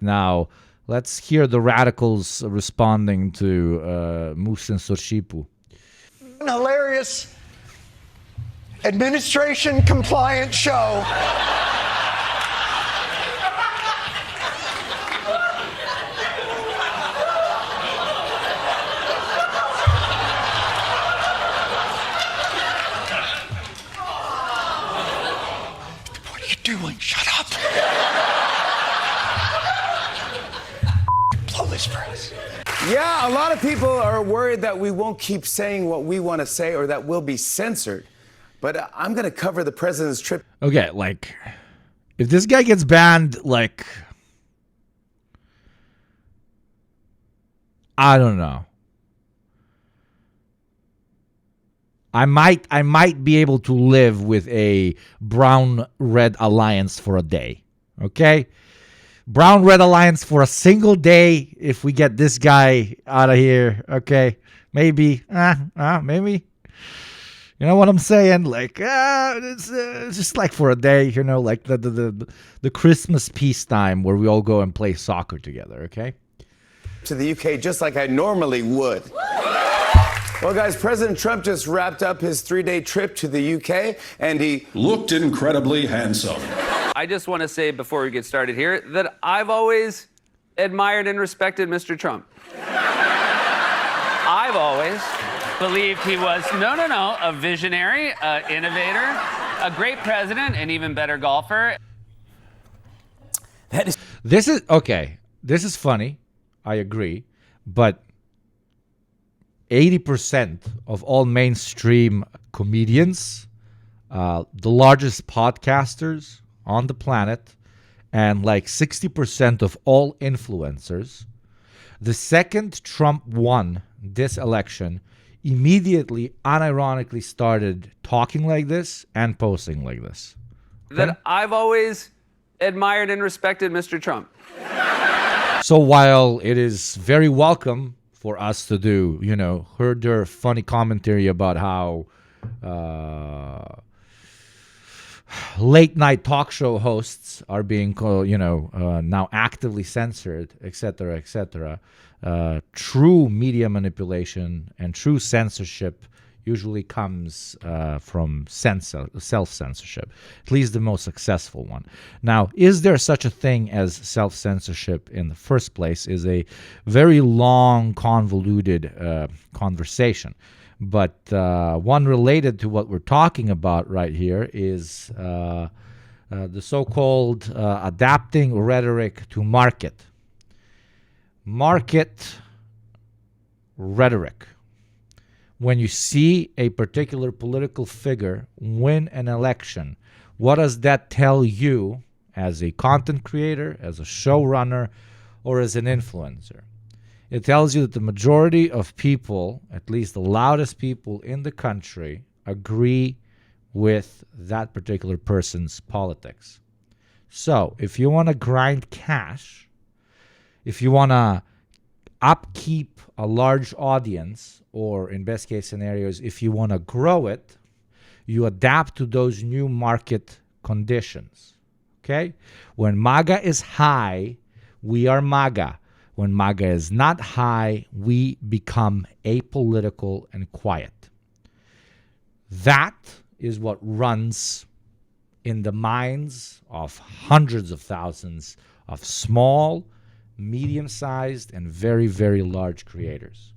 Now, let's hear the radicals responding to Muhsin Sorshipu. Hilarious administration compliant show. What are you doing? Shut up. Blow this for us. Yeah, a lot of people are worried that we won't keep saying what we want to say or that we'll be censored. But I'm going to cover the president's trip. Okay, like, if this guy gets banned, like, I don't know. I might be able to live with a brown-red alliance for a day. Okay? Brown-red alliance for a single day if we get this guy out of here. Okay? Maybe. Maybe. You know what I'm saying? Like, it's just like for a day, you know, like the Christmas peacetime where we all go and play soccer together, okay? To the UK just like I normally would. Well, guys, President Trump just wrapped up his 3-day trip to the UK, and he looked incredibly handsome. I just want to say before we get started here that I've always admired and respected Mr. Trump. I've always believed he was, a visionary, innovator, a great president, an even better golfer. This is funny. I agree. But 80% of all mainstream comedians, the largest podcasters on the planet, and like 60% of all influencers, the second Trump won this election, immediately, unironically started talking like this and posting like this. Okay? That I've always admired and respected Mr. Trump. So while it is very welcome for us to do, herder funny commentary about how late night talk show hosts are being, now actively censored, etc., etc. True media manipulation and true censorship usually comes from self-censorship, at least the most successful one. Now, is there such a thing as self-censorship in the first place is a very long, convoluted conversation. But one related to what we're talking about right here is the so-called adapting rhetoric to market. Market rhetoric. When you see a particular political figure win an election, what does that tell you as a content creator, as a showrunner, or as an influencer? It tells you that the majority of people, at least the loudest people in the country, agree with that particular person's politics. So if you want to grind cash, if you want to upkeep a large audience, or in best case scenarios, if you want to grow it, you adapt to those new market conditions. Okay? When MAGA is high, we are MAGA. When MAGA is not high, we become apolitical and quiet. That is what runs in the minds of hundreds of thousands of small, medium-sized, and very, very large creators.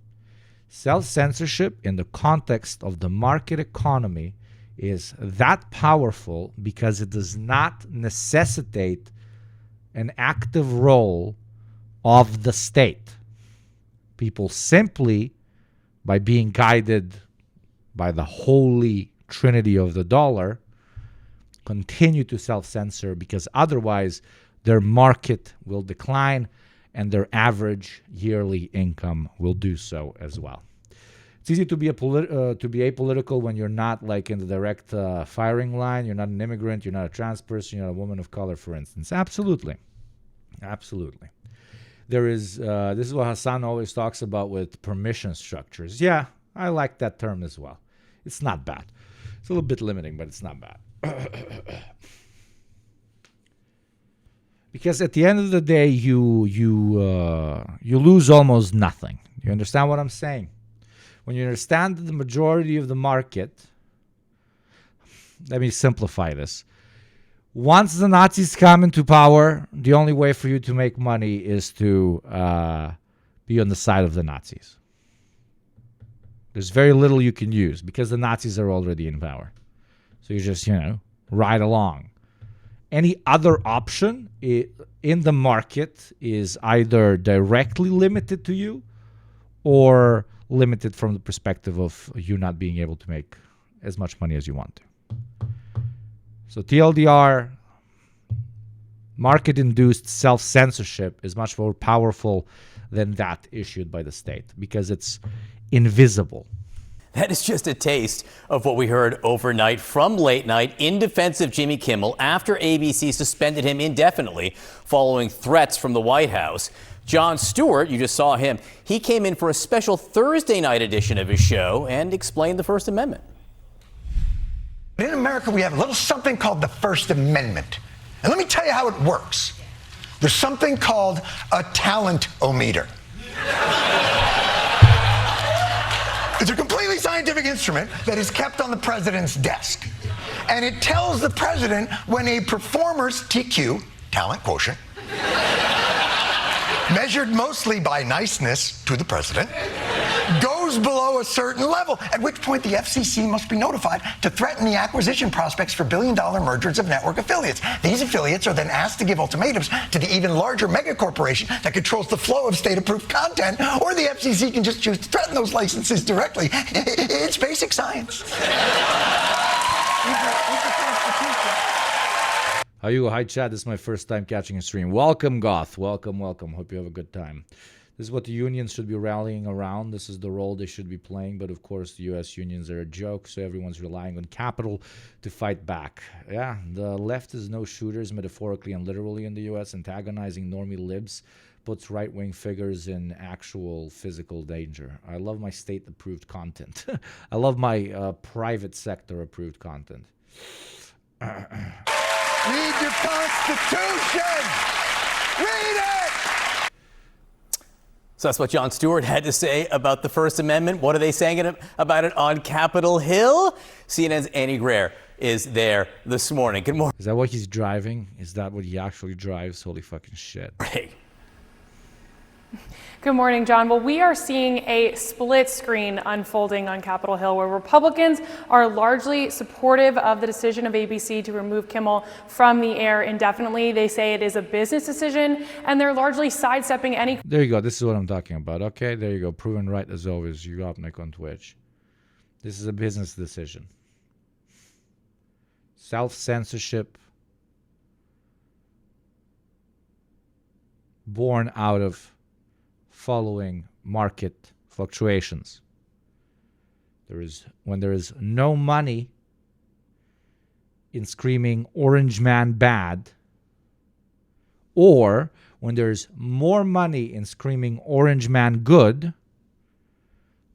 Self-censorship in the context of the market economy is that powerful because it does not necessitate an active role of the state. People simply, by being guided by the holy trinity of the dollar, continue to self-censor because otherwise their market will decline and their average yearly income will do so as well. It's easy to be apolitical when you're not like in the direct firing line. You're not an immigrant. You're not a trans person. You're not a woman of color, for instance. Absolutely. There is, this is what Hassan always talks about with permission structures. Yeah, I like that term as well. It's not bad. It's a little bit limiting, but it's not bad. Because at the end of the day, you lose almost nothing. You understand what I'm saying? When you understand the majority of the market, let me simplify this. Once the Nazis come into power, the only way for you to make money is to be on the side of the Nazis. There's very little you can use because the Nazis are already in power. So you just, ride along. Any other option in the market is either directly limited to you or limited from the perspective of you not being able to make as much money as you want to. So TLDR, market-induced self-censorship, is much more powerful than that issued by the state because it's invisible. That is just a taste of what we heard overnight from Late Night in defense of Jimmy Kimmel after ABC suspended him indefinitely following threats from the White House. Jon Stewart, you just saw him, he came in for a special Thursday night edition of his show and explained the First Amendment. In America, we have a little something called the First Amendment. And let me tell you how it works. There's something called a talent-o-meter. It's a completely scientific instrument that is kept on the president's desk. And it tells the president when a performer's TQ, talent quotient, measured mostly by niceness to the president, goes below a certain level, at which point the FCC must be notified to threaten the acquisition prospects for billion-dollar mergers of network affiliates. These affiliates are then asked to give ultimatums to the even larger megacorporation that controls the flow of state-approved content, or the FCC can just choose to threaten those licenses directly. It's basic science. How are you? Hi, Chad. This is my first time catching a stream. Welcome, Goth. Welcome. Hope you have a good time. This is what the unions should be rallying around. This is the role they should be playing. But, of course, the U.S. unions are a joke, so everyone's relying on capital to fight back. Yeah, the left is no shooters, metaphorically and literally in the U.S. Antagonizing normie libs puts right-wing figures in actual physical danger. I love my state-approved content. I love my private sector-approved content. Read your Constitution! Read it! So that's what Jon Stewart had to say about the First Amendment. What are they saying about it on Capitol Hill? CNN's Annie Graer is there this morning. Good morning. Is that what he's driving? Is that what he actually drives? Holy fucking shit. Hey. Good morning, John. Well, we are seeing a split screen unfolding on Capitol Hill where Republicans are largely supportive of the decision of ABC to remove Kimmel from the air indefinitely. They say it is a business decision, and they're largely sidestepping any... There you go. This is what I'm talking about. Okay, there you go. Proven right as always. You got Nick on Twitch. This is a business decision. Self-censorship born out of following market fluctuations. When there is no money in screaming Orange Man bad, or when there's more money in screaming Orange Man good,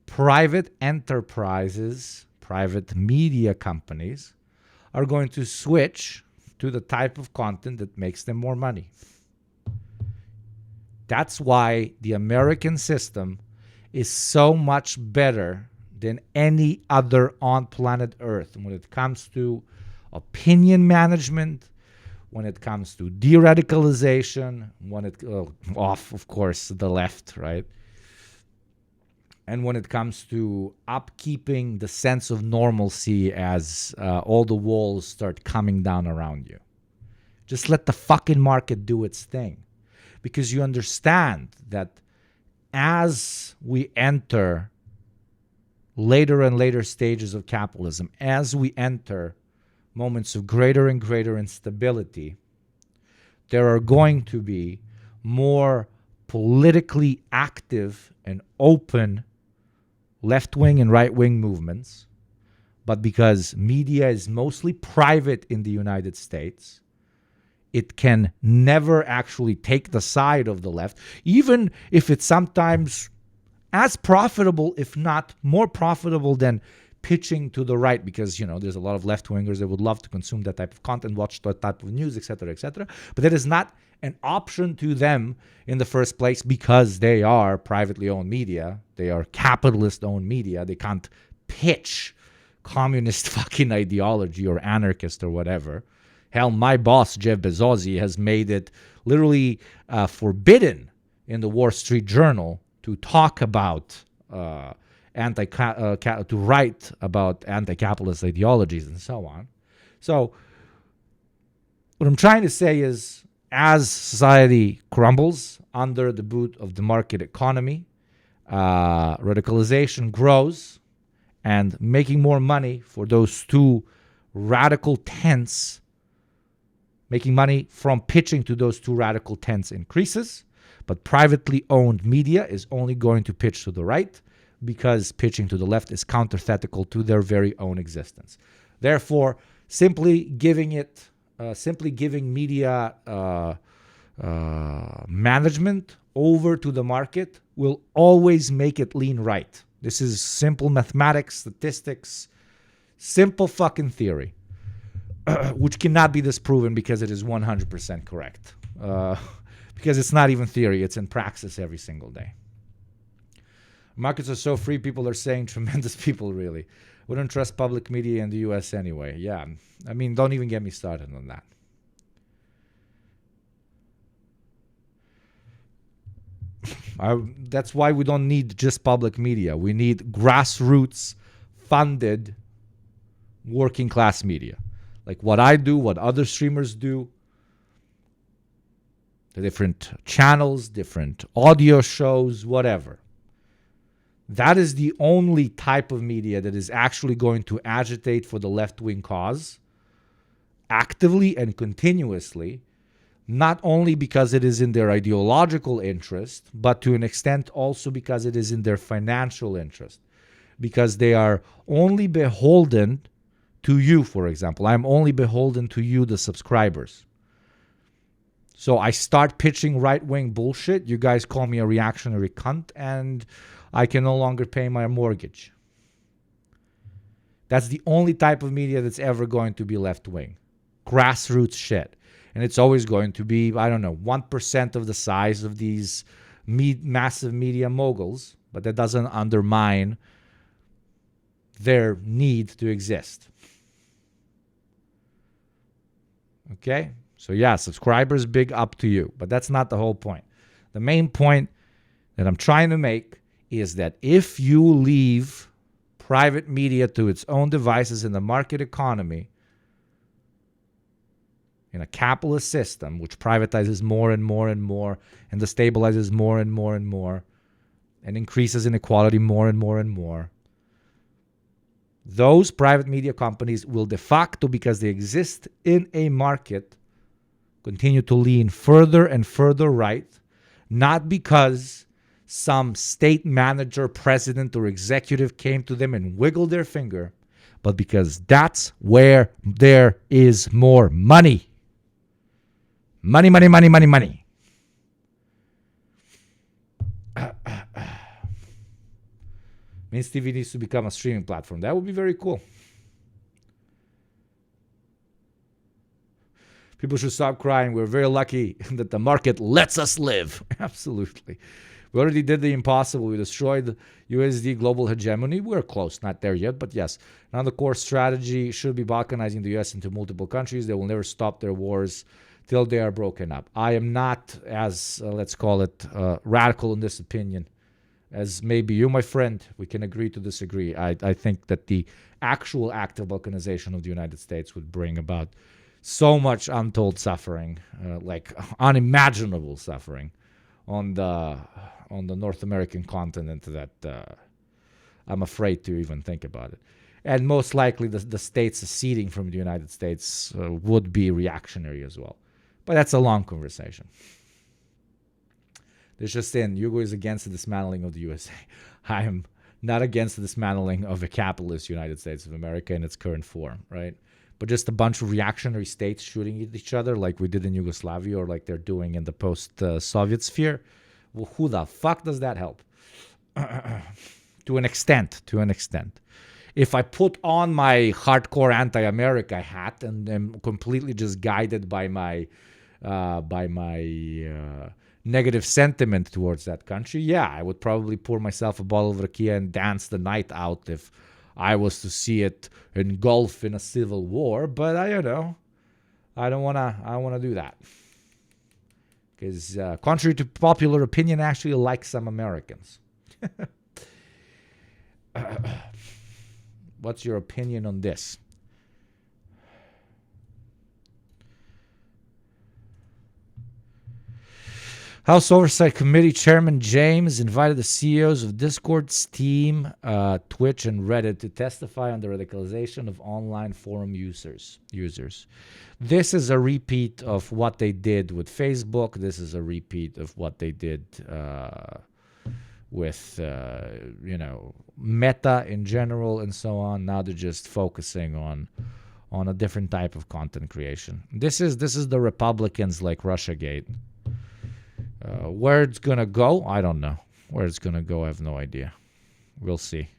private enterprises, private media companies are going to switch to the type of content that makes them more money. That's why the American system is so much better than any other on planet Earth when it comes to opinion management, when it comes to de-radicalization, of course, the left, right? And when it comes to upkeeping the sense of normalcy as all the walls start coming down around you. Just let the fucking market do its thing. Because you understand that as we enter later and later stages of capitalism, as we enter moments of greater and greater instability, there are going to be more politically active and open left-wing and right-wing movements. But because media is mostly private in the United States, it can never actually take the side of the left, even if it's sometimes as profitable, if not more profitable than pitching to the right, because, there's a lot of left-wingers that would love to consume that type of content, watch that type of news, etc., etc. But that is not an option to them in the first place because they are privately owned media. They are capitalist owned media. They can't pitch communist fucking ideology or anarchist or whatever. Hell, my boss, Jeff Bezos, has made it literally forbidden in the Wall Street Journal to talk about to write about anti-capitalist ideologies and so on. So what I'm trying to say is, as society crumbles under the boot of the market economy, radicalization grows, and making more money for those two radical tents, making money from pitching to those two radical tents increases, but privately owned media is only going to pitch to the right because pitching to the left is counterthetical to their very own existence. Therefore, simply giving media management over to the market will always make it lean right. This is simple mathematics, statistics, simple fucking theory, which cannot be disproven because it is 100% correct. Because it's not even theory, it's in praxis every single day. Markets are so free, people are saying, tremendous people, really. Wouldn't trust public media in the US anyway. Yeah, I mean, don't even get me started on that. That's why we don't need just public media. We need grassroots funded working class media. Like what I do, what other streamers do, the different channels, different audio shows, whatever. That is the only type of media that is actually going to agitate for the left-wing cause actively and continuously, not only because it is in their ideological interest, but to an extent also because it is in their financial interest. Because they are only beholden to you, for example. I'm only beholden to you, the subscribers. So I start pitching right-wing bullshit. You guys call me a reactionary cunt, and I can no longer pay my mortgage. That's the only type of media that's ever going to be left-wing. Grassroots shit. And it's always going to be, 1% of the size of these massive media moguls, but that doesn't undermine their need to exist. Okay? So yeah, subscribers, big up to you. But that's not the whole point. The main point that I'm trying to make is that if you leave private media to its own devices in the market economy, in a capitalist system which privatizes more and more and more and destabilizes more and more and more and increases inequality more and more and more, those private media companies will de facto, because they exist in a market, continue to lean further and further right, not because some state manager, president, or executive came to them and wiggled their finger, but because that's where there is more money. Money, money, money, money, money. Means TV needs to become a streaming platform. That would be very cool. People should stop crying. We're very lucky that the market lets us live. Absolutely. We already did the impossible. We destroyed USD global hegemony. We're close, not there yet, but yes. Now the core strategy should be balkanizing the US into multiple countries. They will never stop their wars till they are broken up. I am not as, let's call it, radical in this opinion as maybe you, my friend. We can agree to disagree. I think that the actual act of balkanization of the United States would bring about so much untold suffering, like unimaginable suffering on the North American continent that I'm afraid to even think about it. And most likely the states seceding from the United States would be reactionary as well. But that's a long conversation. There's just Hugo is against the dismantling of the USA. I am not against the dismantling of a capitalist United States of America in its current form, right? But just a bunch of reactionary states shooting at each other like we did in Yugoslavia or like they're doing in the post-Soviet sphere. Well, who the fuck does that help? To an extent. If I put on my hardcore anti-America hat and am completely just guided by my by my negative sentiment towards that country, yeah, I would probably pour myself a bottle of rakia and dance the night out if I was to see it engulf in a civil war. But I don't wanna do that, because contrary to popular opinion, I actually like some Americans. What's your opinion on this? House Oversight Committee Chairman James invited the CEOs of Discord, Steam, Twitch, and Reddit to testify on the radicalization of online forum users. This is a repeat of what they did with Facebook. This is a repeat of what they did with, Meta in general and so on. Now they're just focusing on a different type of content creation. This is the Republicans like Russiagate. Where it's going to go, I don't know. Where it's going to go, I have no idea. We'll see.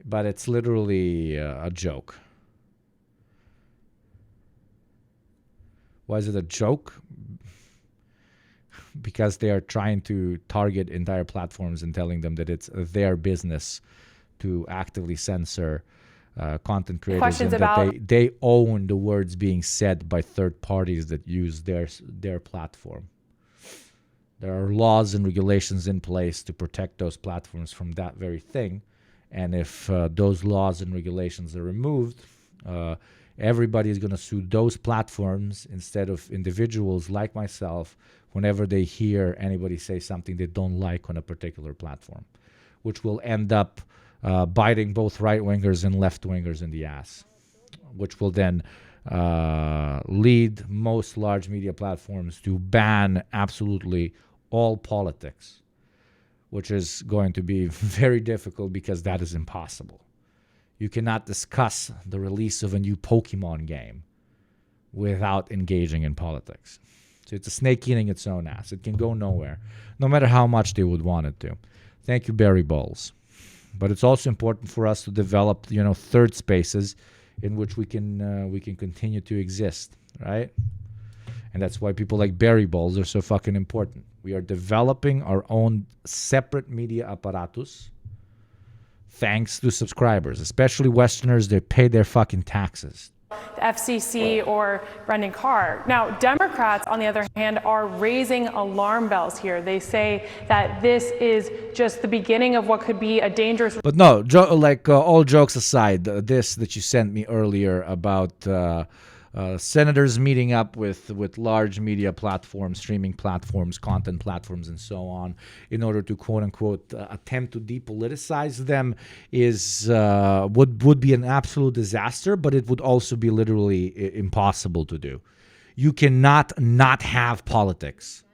But it's literally a joke. Why is it a joke? Because they are trying to target entire platforms and telling them that it's their business to actively censor content creators, Questions and about that they own the words being said by third parties that use their platform. There are laws and regulations in place to protect those platforms from that very thing, and if those laws and regulations are removed, everybody is going to sue those platforms instead of individuals like myself whenever they hear anybody say something they don't like on a particular platform, which will end up biting both right-wingers and left-wingers in the ass, which will then lead most large media platforms to ban absolutely all politics, which is going to be very difficult because that is impossible. You cannot discuss the release of a new Pokemon game without engaging in politics. So it's a snake eating its own ass. It can go nowhere, no matter how much they would want it to. Thank you, Barry Bowles. But it's also important for us to develop, third spaces in which we can continue to exist, right? And that's why people like Barry Bowles are so fucking important. We are developing our own separate media apparatus thanks to subscribers, especially Westerners. They pay their fucking taxes. the FCC or Brendan Carr. Now, Democrats, on the other hand, are raising alarm bells here. They say that this is just the beginning of what could be a dangerous... But no, all jokes aside, this that you sent me earlier about senators meeting up with large media platforms, streaming platforms, content platforms, and so on, in order to quote unquote attempt to depoliticize them is would be an absolute disaster, but it would also be literally impossible to do. You cannot not have politics.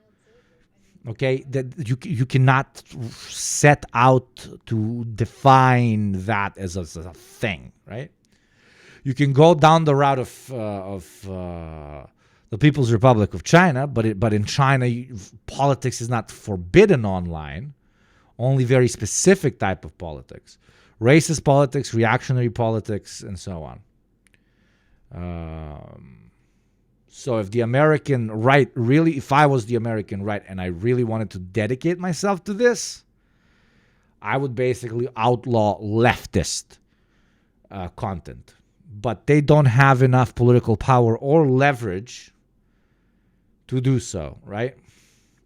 Okay, that you cannot set out to define that as a thing, right? You can go down the route of the People's Republic of China, but in China, politics is not forbidden online. Only very specific type of politics, racist politics, reactionary politics, and so on. So if the American right really, if I was the American right and I really wanted to dedicate myself to this, I would basically outlaw leftist content. But they don't have enough political power or leverage to do so, right?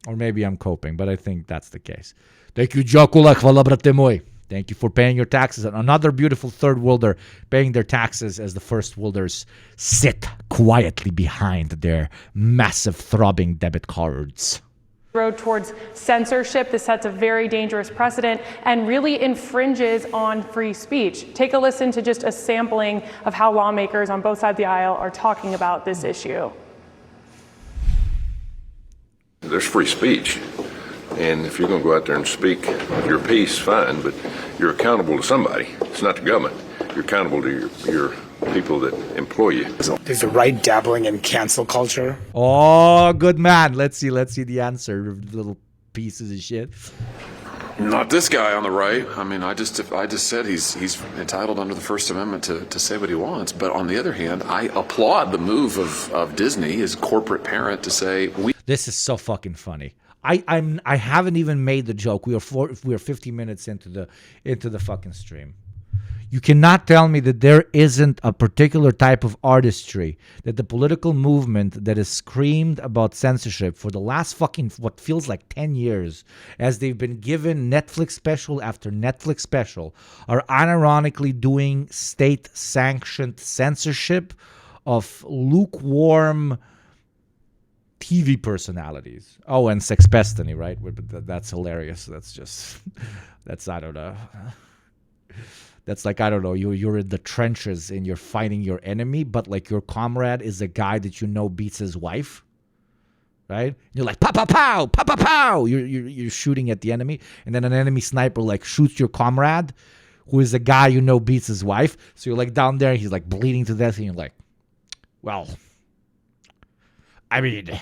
Or maybe I'm coping, but I think that's the case. Thank you, Jokula, hvala brate moj. Thank you for paying your taxes. And another beautiful third worlder paying their taxes as the first worlders sit quietly behind their massive throbbing debit cards. Road towards censorship. This sets a very dangerous precedent and really infringes on free speech. Take a listen to just a sampling of how lawmakers on both sides of the aisle are talking about this issue. There's free speech, and if you're going to go out there and speak your piece, fine, but you're accountable to somebody. It's not the government. You're accountable to your people that employ you. Is the right dabbling in cancel culture? Oh, good man. Let's see the answer, little pieces of shit. Not this guy on the right. I mean, I just said he's entitled under the First Amendment to say what he wants. But on the other hand, I applaud the move of Disney, his corporate parent, to say This is so fucking funny. I haven't even made the joke. We are 50 minutes into the fucking stream. You cannot tell me that there isn't a particular type of artistry, that the political movement that has screamed about censorship for the last fucking, what feels like 10 years, as they've been given Netflix special after Netflix special, are unironically doing state-sanctioned censorship of lukewarm TV personalities. Oh, and Sexpestany, right? That's hilarious. That's I don't know. That's like, I don't know, you're in the trenches and you're fighting your enemy, but like your comrade is a guy that you know beats his wife, right? You're like, pow, pow, pow, pow, pow, pow. You're shooting at the enemy, and then an enemy sniper like shoots your comrade, who is a guy you know beats his wife. So you're like down there, and he's like bleeding to death, and you're like, well, I mean,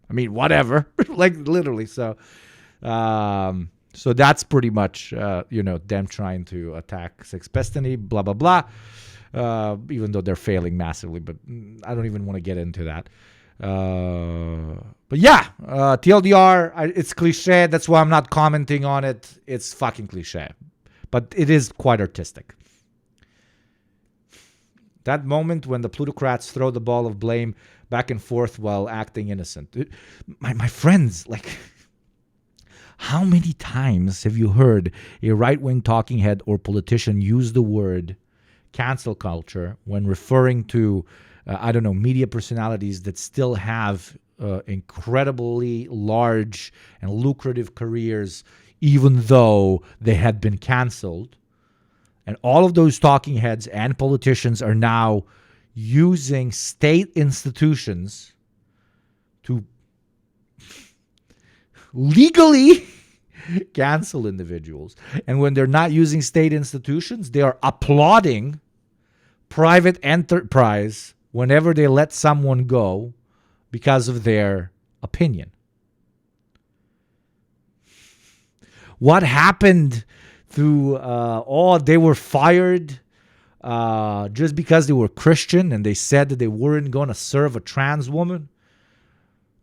whatever. Like literally, so... So that's pretty much, them trying to attack Sexpestany, blah, blah, blah, even though they're failing massively. But I don't even want to get into that. But yeah, TLDR, it's cliche. That's why I'm not commenting on it. It's fucking cliche. But it is quite artistic. That moment when the plutocrats throw the ball of blame back and forth while acting innocent. My friends, like... How many times have you heard a right-wing talking head or politician use the word cancel culture when referring to, media personalities that still have incredibly large and lucrative careers, even though they had been canceled? And all of those talking heads and politicians are now using state institutions to legally cancel individuals. And when they're not using state institutions, they are applauding private enterprise whenever they let someone go because of their opinion. What happened to they were fired just because they were Christian and they said that they weren't going to serve a trans woman?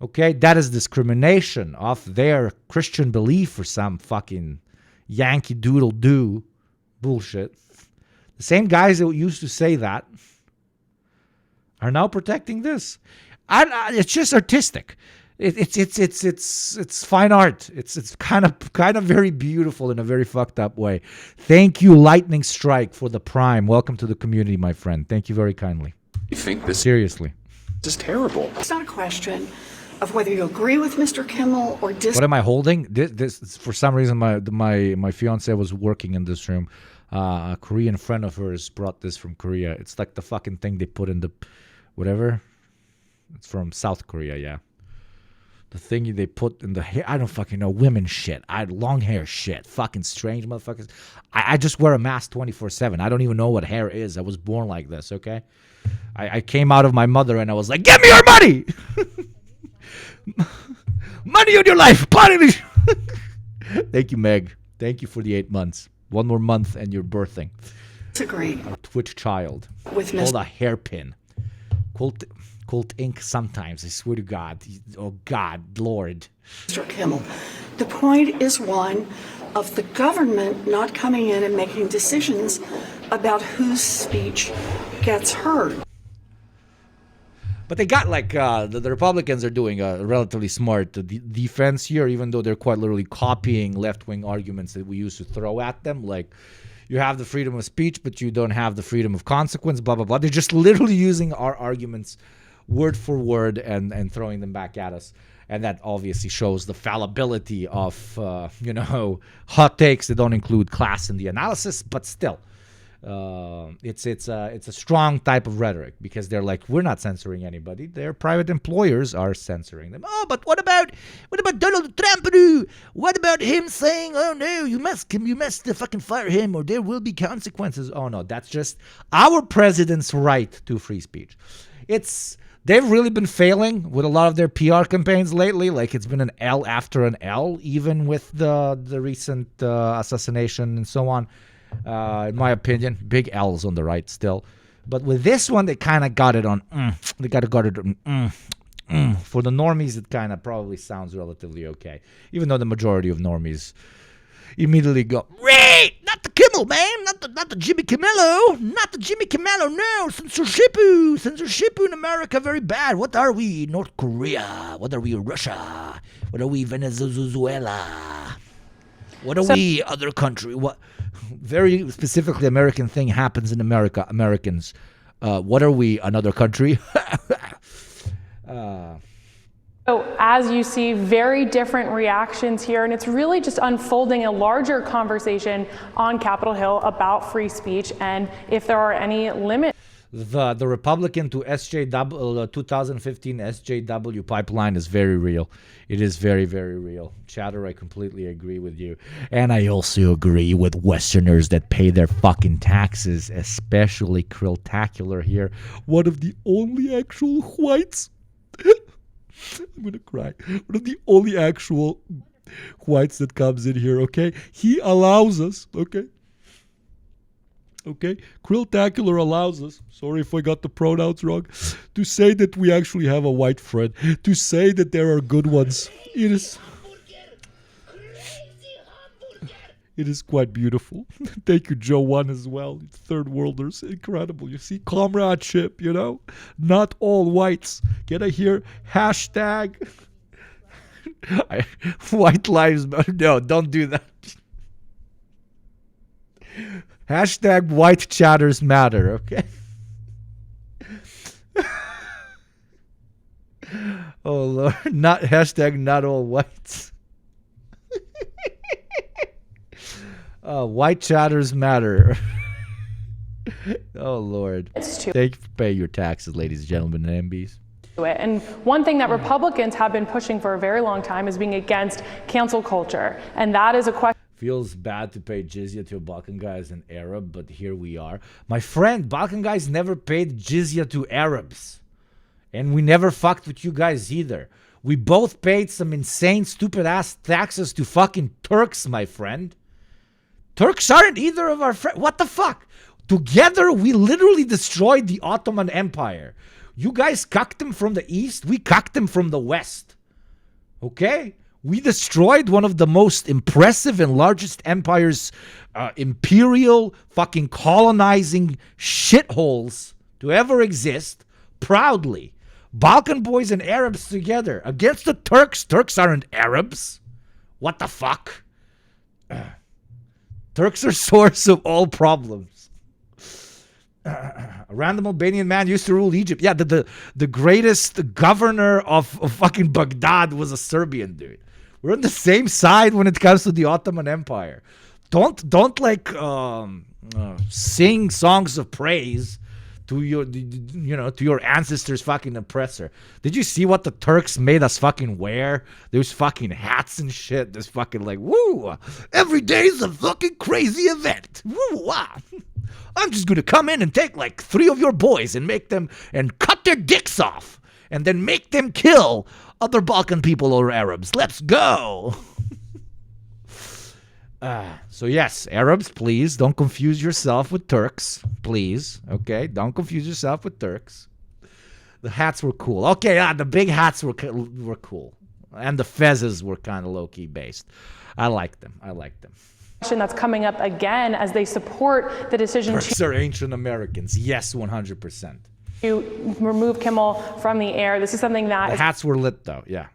Okay, that is discrimination of their Christian belief for some fucking Yankee Doodle Doo bullshit. The same guys that used to say that are now protecting this. It's just artistic. It's fine art. It's kind of very beautiful in a very fucked up way. Thank you, Lightning Strike, for the Prime. Welcome to the community, my friend. Thank you very kindly. You think this seriously? This is terrible. It's not a question of whether you agree with Mr. Kimmel or disagree. What am I holding? This for some reason my fiance was working in this room. A Korean friend of hers brought this from Korea. It's like the fucking thing they put in the whatever. It's from South Korea, yeah. The thing they put in the hair. I don't fucking know. Women shit. Long hair shit. Fucking strange motherfuckers. I just wear a mask 24/7. I don't even know what hair is. I was born like this, okay? I came out of my mother and I was like, give me your money! Money in your life. Thank you, Meg. Thank you for the 8 months. One more month and you're birthing. Disagree. Our Twitch child. With Hold a hairpin. Cult Inc. sometimes. I swear to God. Oh, God, Lord. Mr. Kimmel, the point is one of the government not coming in and making decisions about whose speech gets heard. But they got the Republicans are doing a relatively smart defense here, even though they're quite literally copying left-wing arguments that we used to throw at them. Like, you have the freedom of speech, but you don't have the freedom of consequence, blah, blah, blah. They're just literally using our arguments word for word and throwing them back at us. And that obviously shows the fallibility of, hot takes that don't include class in the analysis, but still. It's a strong type of rhetoric because they're like, we're not censoring anybody. Their private employers are censoring them. Oh, but what about Donald Trump? What about him saying, oh no, you must fucking fire him or there will be consequences? Oh no, that's just our president's right to free speech. It's they've really been failing with a lot of their PR campaigns lately. Like, it's been an L after an L, even with the recent assassination and so on. In my opinion, big L's on the right still. But with this one, they kind of got it on. They got it on. For the normies, it kind of probably sounds relatively okay, even though the majority of normies immediately go, "Wait, not the Kimmel, man, not the Jimmy Kimmelo, not the Jimmy Kimmelo, no, censorship in America, very bad. What are we, North Korea? What are we, Russia? What are we, Venezuela? What are we, other country? What?" Very specifically American thing happens in America. Americans, what are we, another country? So as you see, very different reactions here, and it's really just unfolding a larger conversation on Capitol Hill about free speech and if there are any limits. The Republican to SJW 2015 SJW pipeline is very real. It is very, very real. Chatter, I completely agree with you. And I also agree with Westerners that pay their fucking taxes, especially Krilltacular here. One of the only actual whites. I'm going to cry. One of the only actual whites that comes in here, okay? He allows us, okay? Okay, Krilltacular allows us, sorry if I got the pronouns wrong, to say that we actually have a white friend, to say that there are good ones. It is quite beautiful. Thank you, Joe One, as well. Third worlders, incredible. You see, comradeship, you know? Not all whites. Can I hear hashtag white lives matter? No, don't do that. Hashtag white chatters matter, okay? Oh, Lord. Not hashtag not all whites. White chatters matter. Oh, Lord. Thank you for paying your taxes, ladies and gentlemen and MBs. And one thing that Republicans have been pushing for a very long time is being against cancel culture. And that is a question. Feels bad to pay jizya to a Balkan guy as an Arab, but here we are. My friend, Balkan guys never paid jizya to Arabs. And we never fucked with you guys either. We both paid some insane, stupid-ass taxes to fucking Turks, my friend. Turks aren't either of our friends. What the fuck? Together, we literally destroyed the Ottoman Empire. You guys cucked them from the east. We cucked them from the west. Okay? We destroyed one of the most impressive and largest empires, imperial fucking colonizing shitholes to ever exist, proudly. Balkan boys and Arabs together against the Turks. Turks aren't Arabs. What the fuck? Turks are source of all problems. A random Albanian man used to rule Egypt. Yeah, the greatest governor of fucking Baghdad was a Serbian dude. We're on the same side when it comes to the Ottoman Empire. Don't like sing songs of praise to your ancestors' fucking oppressor. Did you see what the Turks made us fucking wear? Those fucking hats and shit. This fucking like, woo, every day's a fucking crazy event. Woo, wow. I'm just gonna come in and take like 3 of your boys and make them and cut their dicks off and then make them kill other Balkan people or Arabs. Let's go. So yes, Arabs, please don't confuse yourself with Turks. Please, okay? Don't confuse yourself with Turks. The hats were cool. Okay, the big hats were cool. And the fezzes were kind of low-key based. I like them. That's coming up again as they support the decision Turks are ancient Americans. Yes, 100%. To remove Kimmel from the air. This is something that the hats were lit, though. Yeah.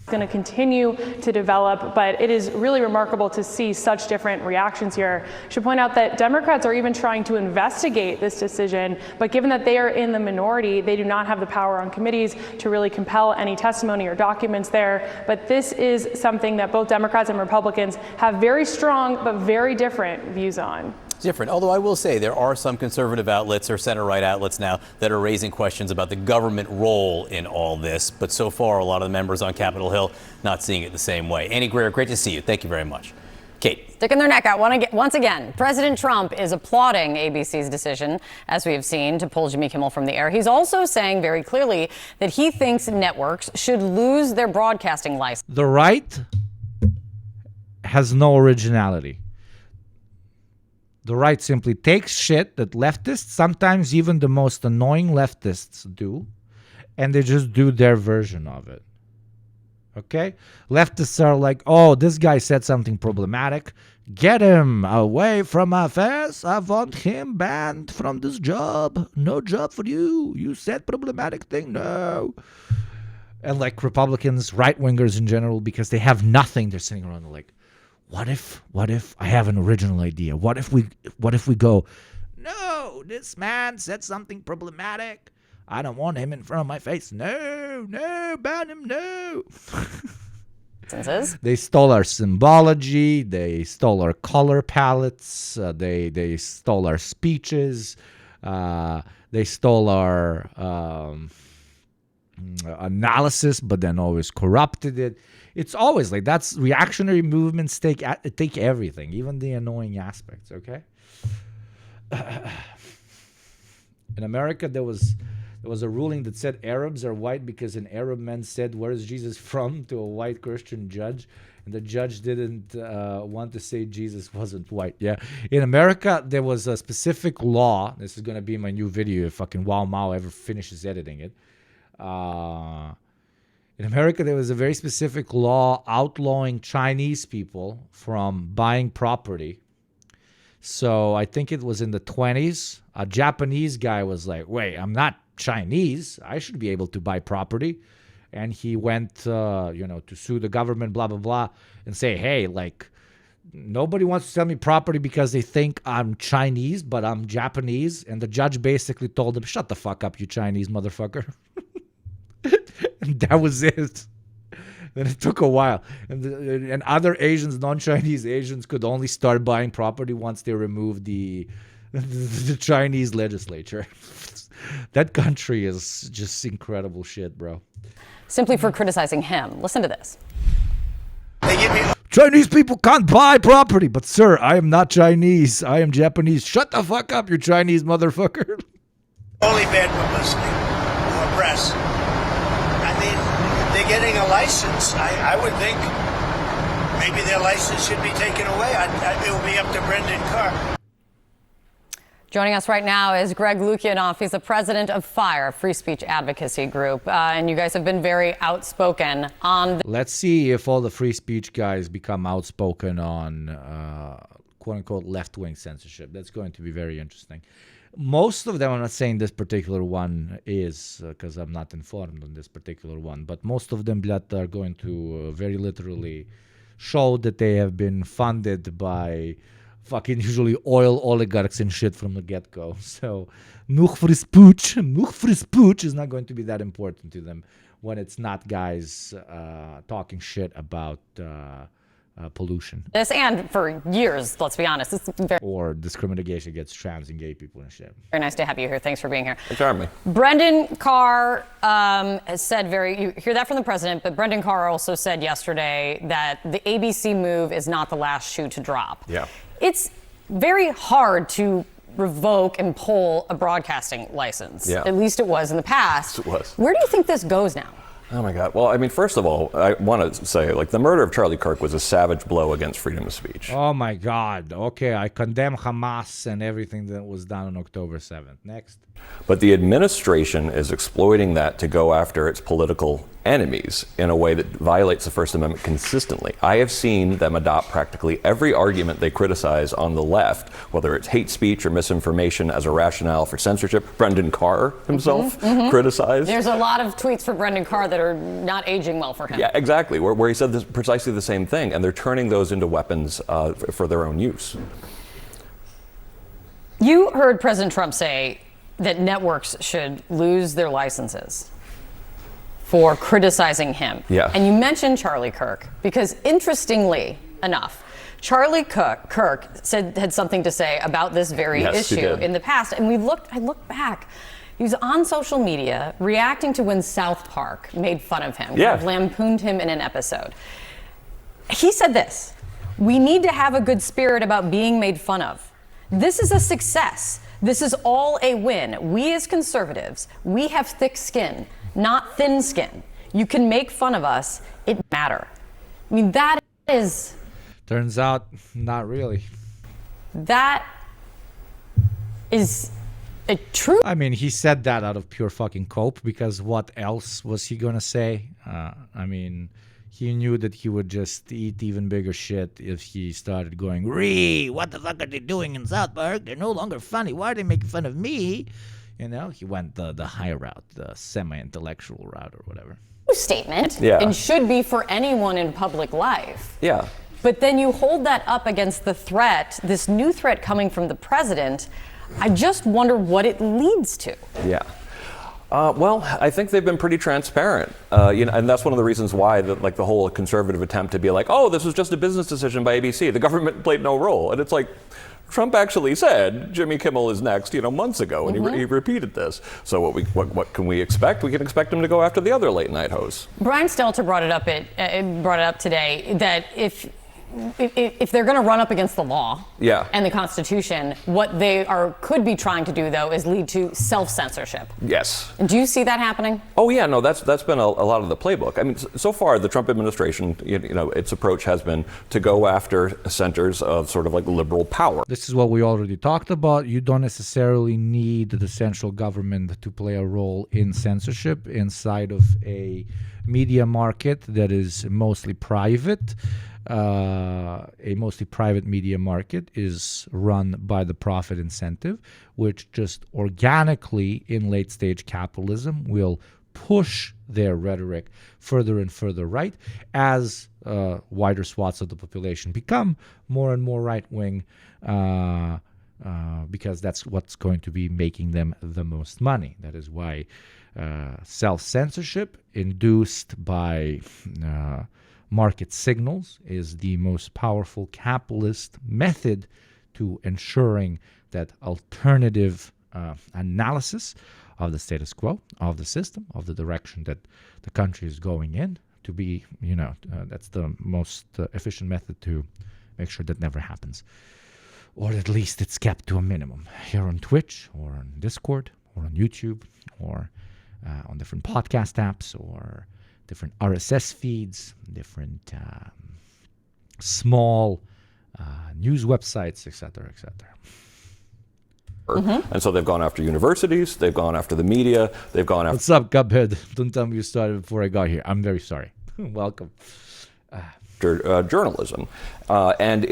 Going to continue to develop, but it is really remarkable to see such different reactions here. I should point out that Democrats are even trying to investigate this decision, but given that they are in the minority, they do not have the power on committees to really compel any testimony or documents there. But this is something that both Democrats and Republicans have very strong but very different views on. Different, although I will say there are some conservative outlets or center-right outlets now that are raising questions about the government role in all this. But so far, a lot of the members on Capitol Hill not seeing it the same way. Annie Greer, great to see you. Thank you very much. Kate. Sticking their neck out once again. President Trump is applauding ABC's decision, as we have seen, to pull Jimmy Kimmel from the air. He's also saying very clearly that he thinks networks should lose their broadcasting license. The right has no originality. The right simply takes shit that leftists, sometimes even the most annoying leftists, do, and they just do their version of it. Okay? Leftists are like, oh, this guy said something problematic. Get him away from my face. I want him banned from this job. No job for you. You said problematic thing. No. And like Republicans, right-wingers in general, because they have nothing, they're sitting around like, what if I have an original idea? What if we go, no, this man said something problematic. I don't want him in front of my face. No, ban him, no. They stole our symbology. They stole our color palettes. They stole our speeches. They stole our analysis, but then always corrupted it. It's always like that's reactionary movements take everything, even the annoying aspects. Okay. In America, there was a ruling that said Arabs are white because an Arab man said, "Where is Jesus from?" to a white Christian judge, and the judge didn't want to say Jesus wasn't white. Yeah, in America, there was a specific law. This is gonna be my new video if fucking Wow Mao ever finishes editing it. In America, there was a very specific law outlawing Chinese people from buying property. So I think it was in the 20s. A Japanese guy was like, wait, I'm not Chinese. I should be able to buy property. And he went, to sue the government, blah, blah, blah, and say, hey, like, nobody wants to sell me property because they think I'm Chinese, but I'm Japanese. And the judge basically told him, shut the fuck up, you Chinese motherfucker. And that was it. Then it took a while. And other Asians, non-Chinese Asians, could only start buying property once they removed the Chinese legislature. That country is just incredible shit, bro. Simply for criticizing him. Listen to this. Chinese people can't buy property. But sir, I am not Chinese. I am Japanese. Shut the fuck up, you Chinese motherfucker. Only bad publicity or press. I mean, they're getting a license. I would think maybe their license should be taken away. It will be up to Brendan Carr. Joining us right now is Greg Lukianoff. He's the president of FIRE, a free speech advocacy group. And you guys have been very outspoken on... Let's see if all the free speech guys become outspoken on quote-unquote left-wing censorship. That's going to be very interesting. Most of them, I'm not saying this particular one is, because I'm not informed on this particular one, but most of them are going to very literally show that they have been funded by fucking usually oil oligarchs and shit from the get-go. So, noch free speech is not going to be that important to them when it's not guys talking shit about pollution. This, and for years, let's be honest, it's very... Or discrimination against trans and gay people and shit. Very nice to have you here. Thanks for being here. Thanks for having me. Brendan Carr has said you hear that from the president, but Brendan Carr also said yesterday that the ABC move is not the last shoe to drop. Yeah. It's very hard to revoke and pull a broadcasting license. Yeah. At least it was in the past. It was. Where do you think this goes now? Oh my God. Well, I mean, first of all, I want to say, like, the murder of Charlie Kirk was a savage blow against freedom of speech. Oh my God. Okay, I condemn Hamas and everything that was done on October 7th. Next. But the administration is exploiting that to go after its political enemies in a way that violates the First Amendment consistently. I have seen them adopt practically every argument they criticize on the left, whether it's hate speech or misinformation, as a rationale for censorship. Brendan Carr himself criticized. There's a lot of tweets for Brendan Carr that are not aging well for him. Yeah, exactly, where he said precisely the same thing, and they're turning those into weapons for their own use. You heard President Trump say that networks should lose their licenses for criticizing him. Yeah. And you mentioned Charlie Kirk because, interestingly enough, Charlie Kirk had something to say about this very issue in the past. And I looked back. He was on social media reacting to when South Park made fun of him, kind of lampooned him in an episode. He said this: We need to have a good spirit about being made fun of. This is a success. This is all a win. We as conservatives, we have thick skin, not thin skin. You can make fun of us. It matter. I mean, that is... Turns out, not really. That is a true... I mean, he said that out of pure fucking cope, because what else was he gonna say? I mean, he knew that he would just eat even bigger shit if he started going, what the fuck are they doing in South Park? They're no longer funny. Why are they making fun of me? You know, he went the high route, the semi-intellectual route or whatever. Statement, Yeah. and should be for anyone in public life. Yeah. But then you hold that up against the threat, this new threat coming from the president. I just wonder what it leads to. Yeah. Well, I think they've been pretty transparent, and that's one of the reasons why the whole conservative attempt to be like, oh, this was just a business decision by ABC. The government played no role. And it's like, Trump actually said Jimmy Kimmel is next, months ago, and he repeated this. So what can we expect? We can expect him to go after the other late night hosts. Brian Stelter brought it up today that if they're going to run up against the law and the Constitution, what they could be trying to do, though, is lead to self-censorship. Yes. And do you see that happening? Oh yeah, no, that's been a lot of the playbook. I mean, so far the Trump administration, its approach has been to go after centers of sort of like liberal power. This is what we already talked about. You don't necessarily need the central government to play a role in censorship inside of a media market that is mostly private. A mostly private media market is run by the profit incentive, which just organically in late stage capitalism will push their rhetoric further and further right as wider swaths of the population become more and more right wing, because that's what's going to be making them the most money. That is why self-censorship induced by market signals is the most powerful capitalist method to ensuring that alternative analysis of the status quo, of the system, of the direction that the country is going in to be, that's the most efficient method to make sure that never happens. Or at least it's kept to a minimum here on Twitch or on Discord or on YouTube or on different podcast apps or different RSS feeds, different small news websites, etc., etc. And so they've gone after universities, they've gone after the media, they've gone after... What's up, Cuphead? Don't tell me you started before I got here. I'm very sorry. Welcome. Journalism. And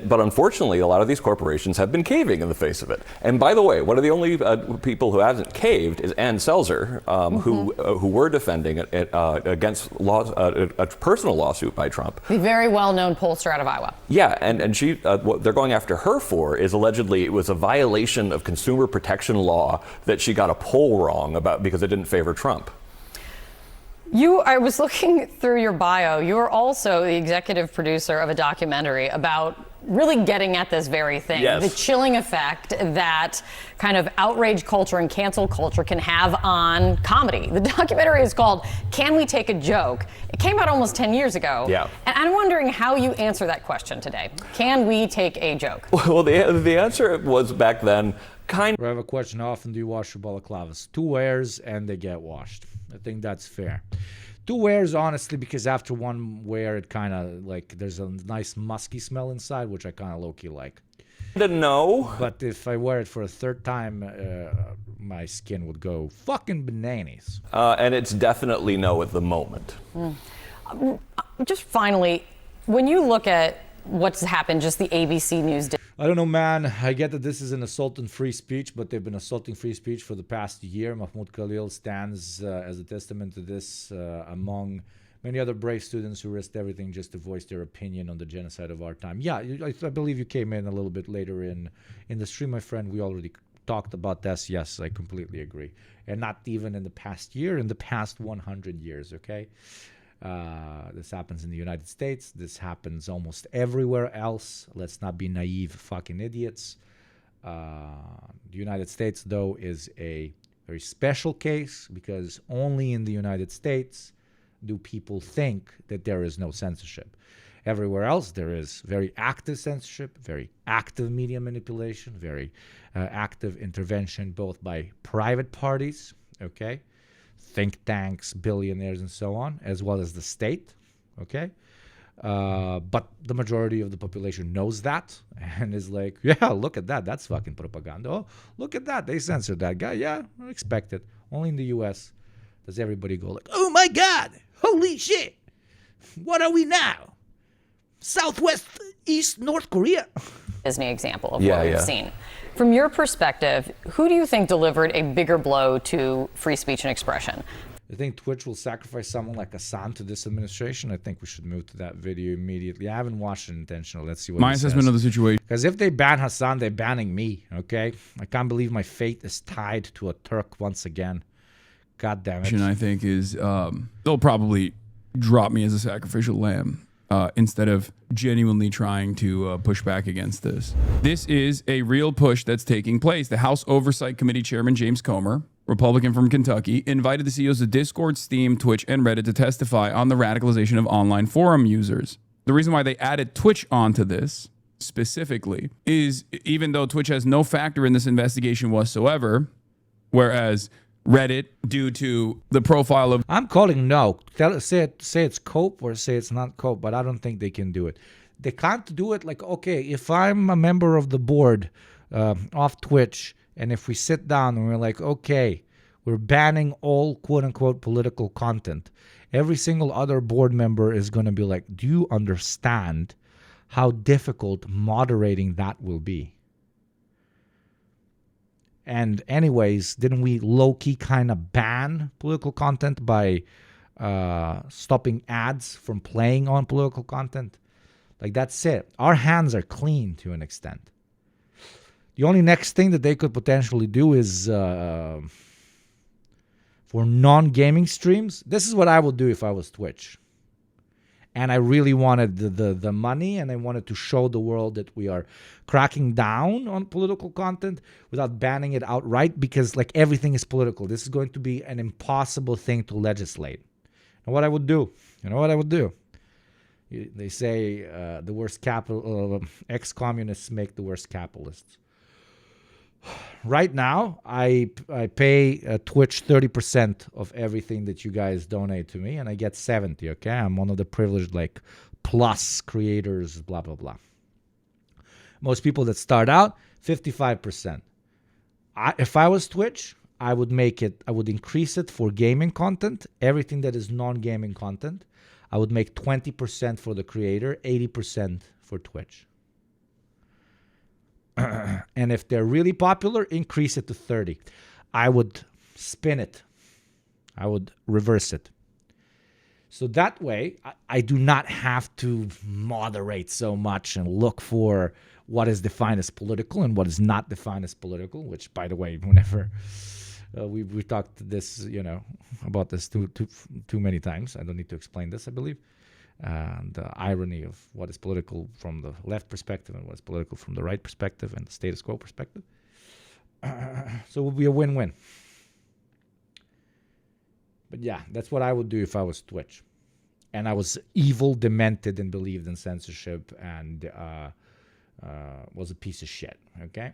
but unfortunately, a lot of these corporations have been caving in the face of it. And by the way, one of the only people who hasn't caved is Ann Selzer, who were defending it against a personal lawsuit by Trump. The very well-known pollster out of Iowa. Yeah, and she, what they're going after her for is allegedly it was a violation of consumer protection law that she got a poll wrong about because it didn't favor Trump. I was looking through your bio. You're also the executive producer of a documentary about really getting at this very thing. Yes. The chilling effect that kind of outrage culture and cancel culture can have on comedy. The documentary is called Can We Take a Joke? It came out almost 10 years ago. Yeah. And I'm wondering how you answer that question today. Can we take a joke? Well, the answer was back then I have a question. How often do you wash your balaclavas? 2 wears and they get washed. I think that's fair. 2 wears, honestly, because after one wear, it kind of there's a nice musky smell inside, which I kind of low-key like. No. But if I wear it for a 3rd time, my skin would go fucking bananas. And it's definitely no at the moment. Just finally, when you look at what's happened, just the ABC News. I don't know, man. I get that this is an assault on free speech, but they've been assaulting free speech for the past year. Mahmoud Khalil stands as a testament to this among many other brave students who risked everything just to voice their opinion on the genocide of our time. Yeah, I believe you came in a little bit later in the stream, my friend. We already talked about this. Yes, I completely agree. And not even in the past year, in the past 100 years, okay? This happens in the United States. This happens almost everywhere else. Let's not be naive fucking idiots. The United States, though, is a very special case because only in the United States do people think that there is no censorship. Everywhere else, there is very active censorship, very active media manipulation, very active intervention, both by private parties, okay, think tanks, billionaires, and so on, as well as the state, okay. But the majority of the population knows that and is like, yeah, look at that. That's fucking propaganda. Oh, look at that. They censored that guy. Yeah, I expect it. Only in the U.S. does everybody go like, oh my God, holy shit. What are we now? Southwest, East, North Korea. Disney example of what we've seen. From your perspective, who do you think delivered a bigger blow to free speech and expression? I think Twitch will sacrifice someone like Assange to this administration. I think we should move to that video immediately. I haven't watched it intentionally. Let's see what my assessment of the situation. Because if they ban Hassan, they're banning me, okay? I can't believe my fate is tied to a Turk once again. God damn it. I think is they'll probably drop me as a sacrificial lamb instead of genuinely trying to push back against this. This is a real push that's taking place. The House Oversight Committee Chairman James Comer, Republican from Kentucky, invited the CEOs of Discord, Steam, Twitch, and Reddit to testify on the radicalization of online forum users. The reason why they added Twitch onto this specifically is even though Twitch has no factor in this investigation whatsoever, whereas Reddit, due to the profile of... I'm calling no. Say it's cope or say it's not cope, but I don't think they can do it. They can't do it like, okay, if I'm a member of the board of Twitch, and if we sit down and we're like, okay, we're banning all quote-unquote political content, every single other board member is going to be like, do you understand how difficult moderating that will be? And anyways, didn't we low-key kind of ban political content by stopping ads from playing on political content? Like, that's it. Our hands are clean to an extent. The only next thing that they could potentially do is for non-gaming streams. This is what I would do if I was Twitch. And I really wanted the money, and I wanted to show the world that we are cracking down on political content without banning it outright, because like everything is political. This is going to be an impossible thing to legislate. And what I would do, they say the worst ex-communists make the worst capitalists. Right now, I pay Twitch 30% of everything that you guys donate to me, and I get 70, okay? I'm one of the privileged, like, plus creators, blah, blah, blah. Most people that start out, 55%. If I was Twitch, I would increase it for gaming content, everything that is non-gaming content. I would make 20% for the creator, 80% for Twitch. And if they're really popular, increase it to 30. I would spin it. I would reverse it. So that way, I do not have to moderate so much and look for what is defined as political and what is not defined as political, which, by the way, whenever we talked this, about this too many times. I don't need to explain this, I believe. The irony of what is political from the left perspective and what is political from the right perspective and the status quo perspective. So it would be a win-win. But yeah, that's what I would do if I was Twitch. And I was evil, demented, and believed in censorship and was a piece of shit, okay?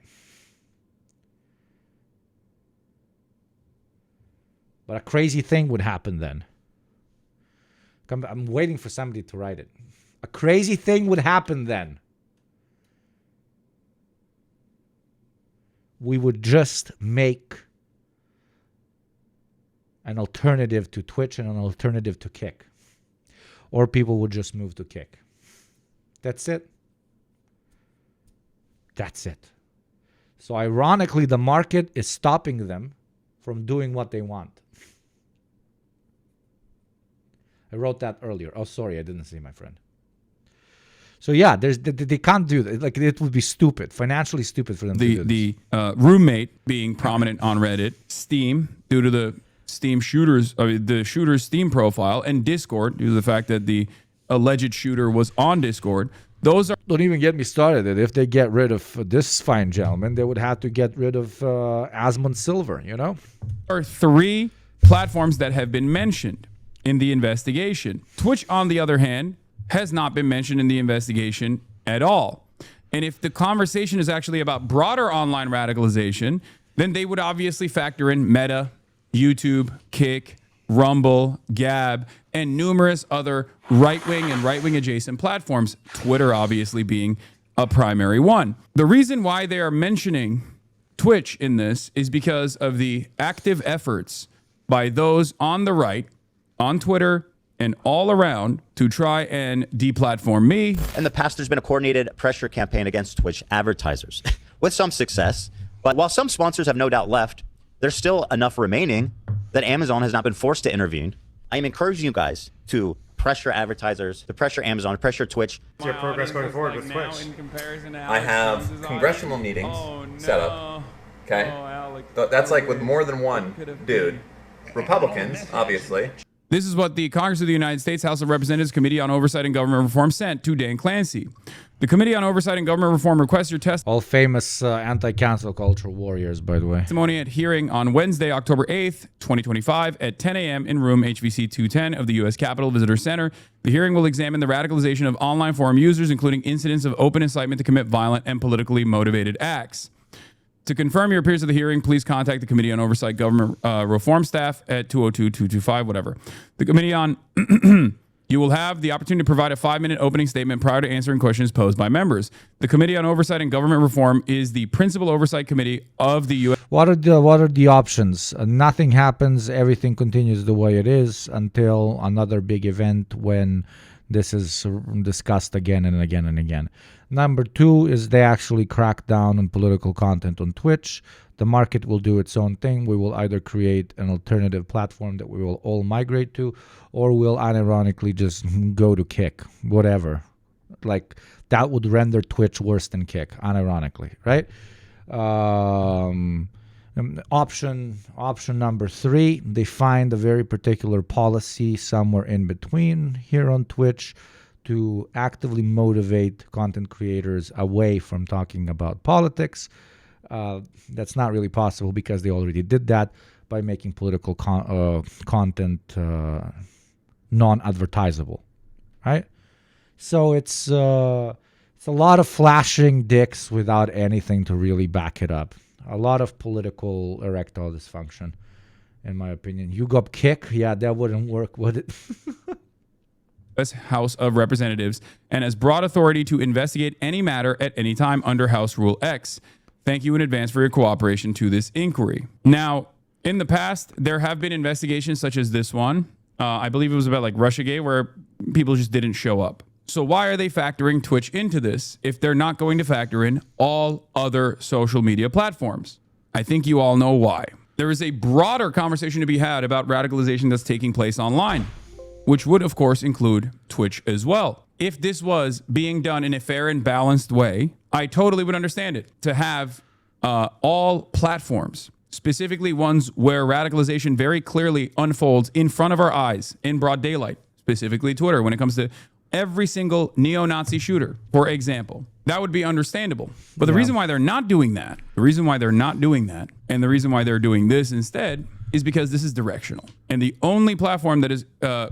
But a crazy thing would happen then. I'm waiting for somebody to write it. A crazy thing would happen then. We would just make an alternative to Twitch and an alternative to Kick. Or people would just move to Kick. That's it. That's it. So ironically, the market is stopping them from doing what they want. I wrote that earlier. Oh, sorry, I didn't see my friend. So yeah, they can't do that. Like, it would be stupid, financially stupid for them to do this. The roommate being prominent on Reddit, Steam, due to the Steam shooters, the shooter's Steam profile, and Discord, due to the fact that the alleged shooter was on Discord. Those are... Don't even get me started. If they get rid of this fine gentleman, they would have to get rid of Asmund Silver, Are three platforms that have been mentioned in the investigation. Twitch, on the other hand, has not been mentioned in the investigation at all. And if the conversation is actually about broader online radicalization, then they would obviously factor in Meta, YouTube, Kick, Rumble, Gab, and numerous other right-wing and right-wing adjacent platforms, Twitter obviously being a primary one. The reason why they are mentioning Twitch in this is because of the active efforts by those on the right, on Twitter, and all around to try and deplatform me. In the past, there's been a coordinated pressure campaign against Twitch advertisers with some success. But while some sponsors have no doubt left, there's still enough remaining that Amazon has not been forced to intervene. I am encouraging you guys to pressure advertisers, to pressure Amazon, to pressure Twitch. What's your progress going forward with Twitch? I have congressional meetings set up. Okay? That's like with more than one dude. Republicans, obviously. This is what the Congress of the United States House of Representatives Committee on Oversight and Government Reform sent to Dan Clancy. The Committee on Oversight and Government Reform requests your all famous anti-cancel culture warriors, by the way. Testimony at hearing on Wednesday, October 8th, 2025 at 10 a.m. in room HVC 210 of the U.S. Capitol Visitor Center. The hearing will examine the radicalization of online forum users, including incidents of open incitement to commit violent and politically motivated acts. To confirm your appearance at the hearing, please contact the Committee on Oversight Government Reform staff at 202-225, whatever. The Committee on... You will have the opportunity to provide a 5-minute opening statement prior to answering questions posed by members. The Committee on Oversight and Government Reform is the principal oversight committee of the U.S. What are the options? Nothing happens. Everything continues the way it is until another big event when this is discussed again and again and again. Number 2 is they actually crack down on political content on Twitch. The market will do its own thing. We will either create an alternative platform that we will all migrate to, or we'll unironically just go to Kick, whatever. Like, that would render Twitch worse than Kick, unironically, right? Option number 3, they find a very particular policy somewhere in between here on Twitch to actively motivate content creators away from talking about politics. That's not really possible because they already did that by making political content non-advertisable, right? So it's a lot of flashing dicks without anything to really back it up. A lot of political erectile dysfunction, in my opinion. You got Kick, yeah, that wouldn't work, would it? House of Representatives and has broad authority to investigate any matter at any time under House Rule X. Thank you in advance for your cooperation to this inquiry. Now, in the past, there have been investigations such as this one. I believe it was about like Russiagate, where people just didn't show up. So why are they factoring Twitch into this if they're not going to factor in all other social media platforms? I think you all know why. There is a broader conversation to be had about radicalization that's taking place online, which would, of course, include Twitch as well. If this was being done in a fair and balanced way, I totally would understand it. To have all platforms, specifically ones where radicalization very clearly unfolds in front of our eyes in broad daylight, specifically Twitter, when it comes to every single neo-Nazi shooter, for example, that would be understandable. But the reason why they're not doing that, and the reason why they're doing this instead is because this is directional. And the only platform that is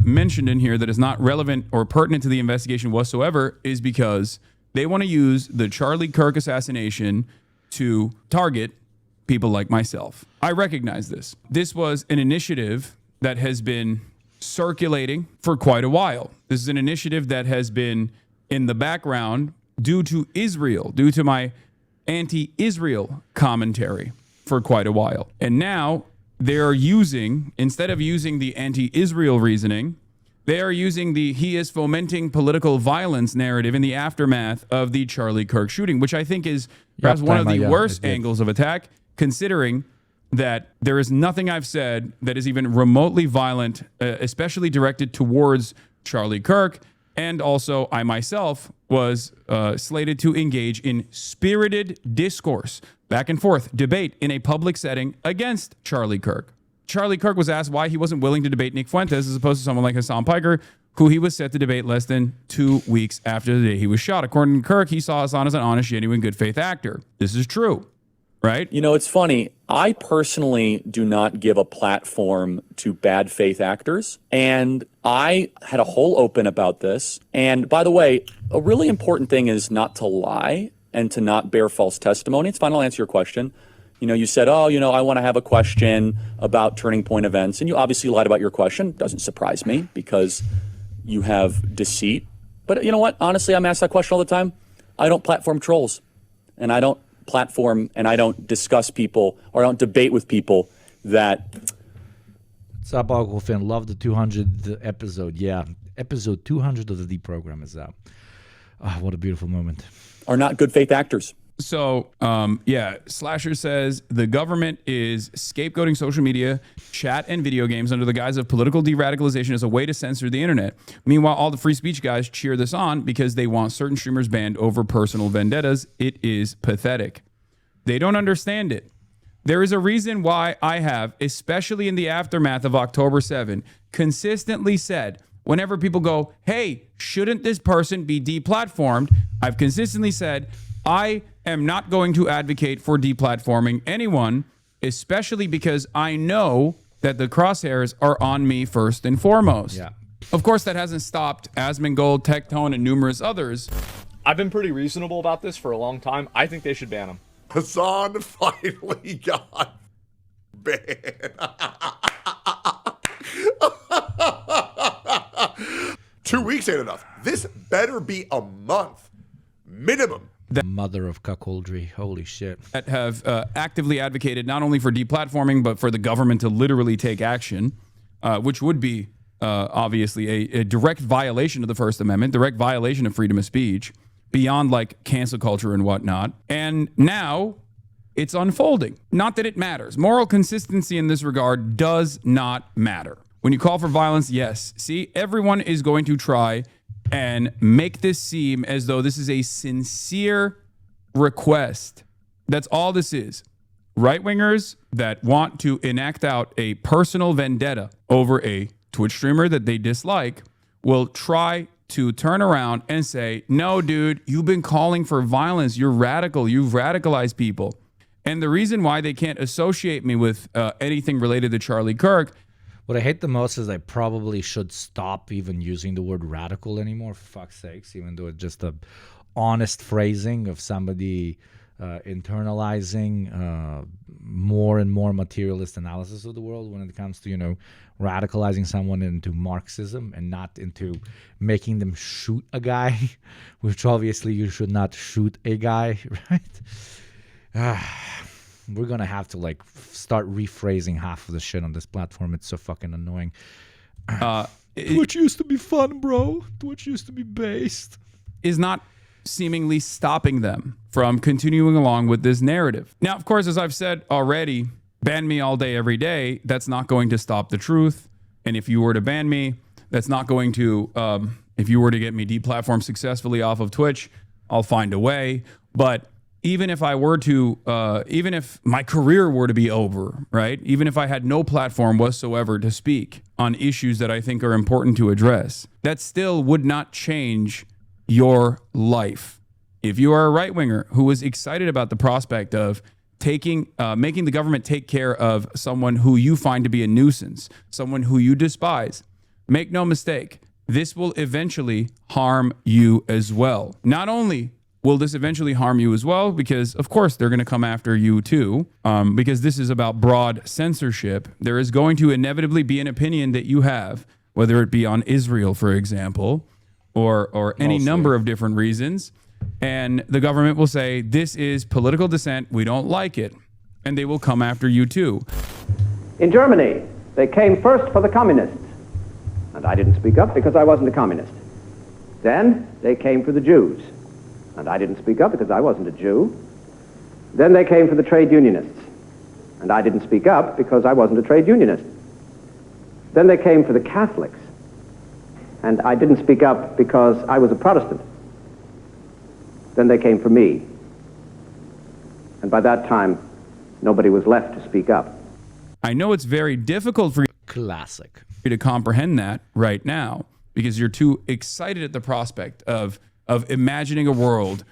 mentioned in here that is not relevant or pertinent to the investigation whatsoever is because they want to use the Charlie Kirk assassination to target people like myself. I recognize this. This was an initiative that has been circulating for quite a while. This is an initiative that has been in the background due to Israel, due to my anti-Israel commentary for quite a while. And now they are using, instead of using the anti-Israel reasoning, they are using the he is fomenting political violence narrative in the aftermath of the Charlie Kirk shooting, which I think is perhaps one of the worst angles of attack, considering that there is nothing I've said that is even remotely violent, especially directed towards Charlie Kirk. And also, I myself was slated to engage in spirited discourse, back and forth, debate in a public setting against Charlie Kirk. Charlie Kirk was asked why he wasn't willing to debate Nick Fuentes as opposed to someone like Hassan Piker, who he was set to debate less than 2 weeks after the day he was shot. According to Kirk, he saw Hassan as an honest, genuine, good faith actor. This is true, right? You know, it's funny. I personally do not give a platform to bad faith actors. And I had a whole open about this. And by the way, a really important thing is not to lie and to not bear false testimony. It's fine. I'll answer your question. You know, you said, oh, you know, I want to have a question about Turning Point events. And you obviously lied about your question. Doesn't surprise me because you have deceit. But you know what? Honestly, I'm asked that question all the time. I don't platform trolls. And I don't platform and I don't discuss people or I don't debate with people that. What's up, Uncle Finn? Love the 200th episode. Yeah, episode 200 of the D program is out. Oh, what a beautiful moment. Are not good faith actors. So, Slasher says the government is scapegoating social media, chat, and video games under the guise of political de-radicalization as a way to censor the internet. Meanwhile, all the free speech guys cheer this on because they want certain streamers banned over personal vendettas. It is pathetic. They don't understand it. There is a reason why I have, especially in the aftermath of October 7, consistently said, whenever people go, hey, shouldn't this person be deplatformed? I've consistently said, I am not going to advocate for deplatforming anyone, especially because I know that the crosshairs are on me first and foremost. Yeah. Of course, that hasn't stopped Asmongold, Tectone, and numerous others. I've been pretty reasonable about this for a long time. I think they should ban him. Hassan finally got banned. 2 weeks ain't enough. This better be a month minimum. The mother of cuckoldry. Holy shit. That have actively advocated not only for deplatforming, but for the government to literally take action, which would be obviously a direct violation of the First Amendment, direct violation of freedom of speech, beyond like cancel culture and whatnot. And now it's unfolding. Not that it matters. Moral consistency in this regard does not matter. When you call for violence, yes. See, everyone is going to try and make this seem as though this is a sincere request. That's all this is. Right-wingers that want to enact out a personal vendetta over a Twitch streamer that they dislike will try to turn around and say, no, dude, you've been calling for violence. You're radical. You've radicalized people. And the reason why they can't associate me with anything related to Charlie Kirk. What I hate the most is I probably should stop even using the word radical anymore, for fuck's sakes, even though it's just a honest phrasing of somebody internalizing more and more materialist analysis of the world when it comes to, you know, radicalizing someone into Marxism and not into making them shoot a guy, which obviously you should not shoot a guy, right? We're going to have to like start rephrasing half of the shit on this platform. It's so fucking annoying. Twitch used to be fun, bro. Twitch used to be based. Is not seemingly stopping them from continuing along with this narrative. Now, of course, as I've said already, ban me all day, every day. That's not going to stop the truth. And if you were to ban me, that's not going to, if you were to get me deplatformed successfully off of Twitch, I'll find a way. But even if I were to, even if my career were to be over, right? Even if I had no platform whatsoever to speak on issues that I think are important to address, that still would not change your life. If you are a right-winger who is excited about the prospect of making the government take care of someone who you find to be a nuisance, someone who you despise, make no mistake, this will eventually harm you as well. Not only will this eventually harm you as well, because of course they're going to come after you too, because this is about broad censorship. There is going to inevitably be an opinion that you have, whether it be on Israel, for example, or any number of different reasons. And the government will say, this is political dissent. We don't like it. And they will come after you too. In Germany, they came first for the communists. And I didn't speak up because I wasn't a communist. Then they came for the Jews. And I didn't speak up because I wasn't a Jew. Then they came for the trade unionists. And I didn't speak up because I wasn't a trade unionist. Then they came for the Catholics. And I didn't speak up because I was a Protestant. Then they came for me. And by that time, nobody was left to speak up. I know it's very difficult for you to comprehend that right now because you're too excited at the prospect of imagining a world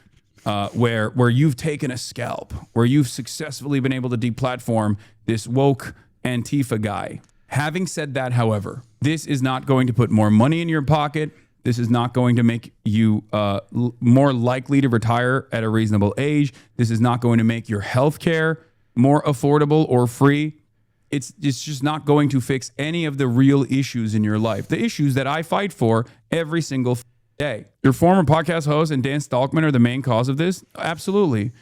where you've taken a scalp, where you've successfully been able to deplatform this woke Antifa guy. Having said that, however, this is not going to put more money in your pocket. This is not going to make you more likely to retire at a reasonable age. This is not going to make your health care more affordable or free. It's just not going to fix any of the real issues in your life, the issues that I fight for every single day. Your former podcast host and Dan Stalkman are the main cause of this? Absolutely.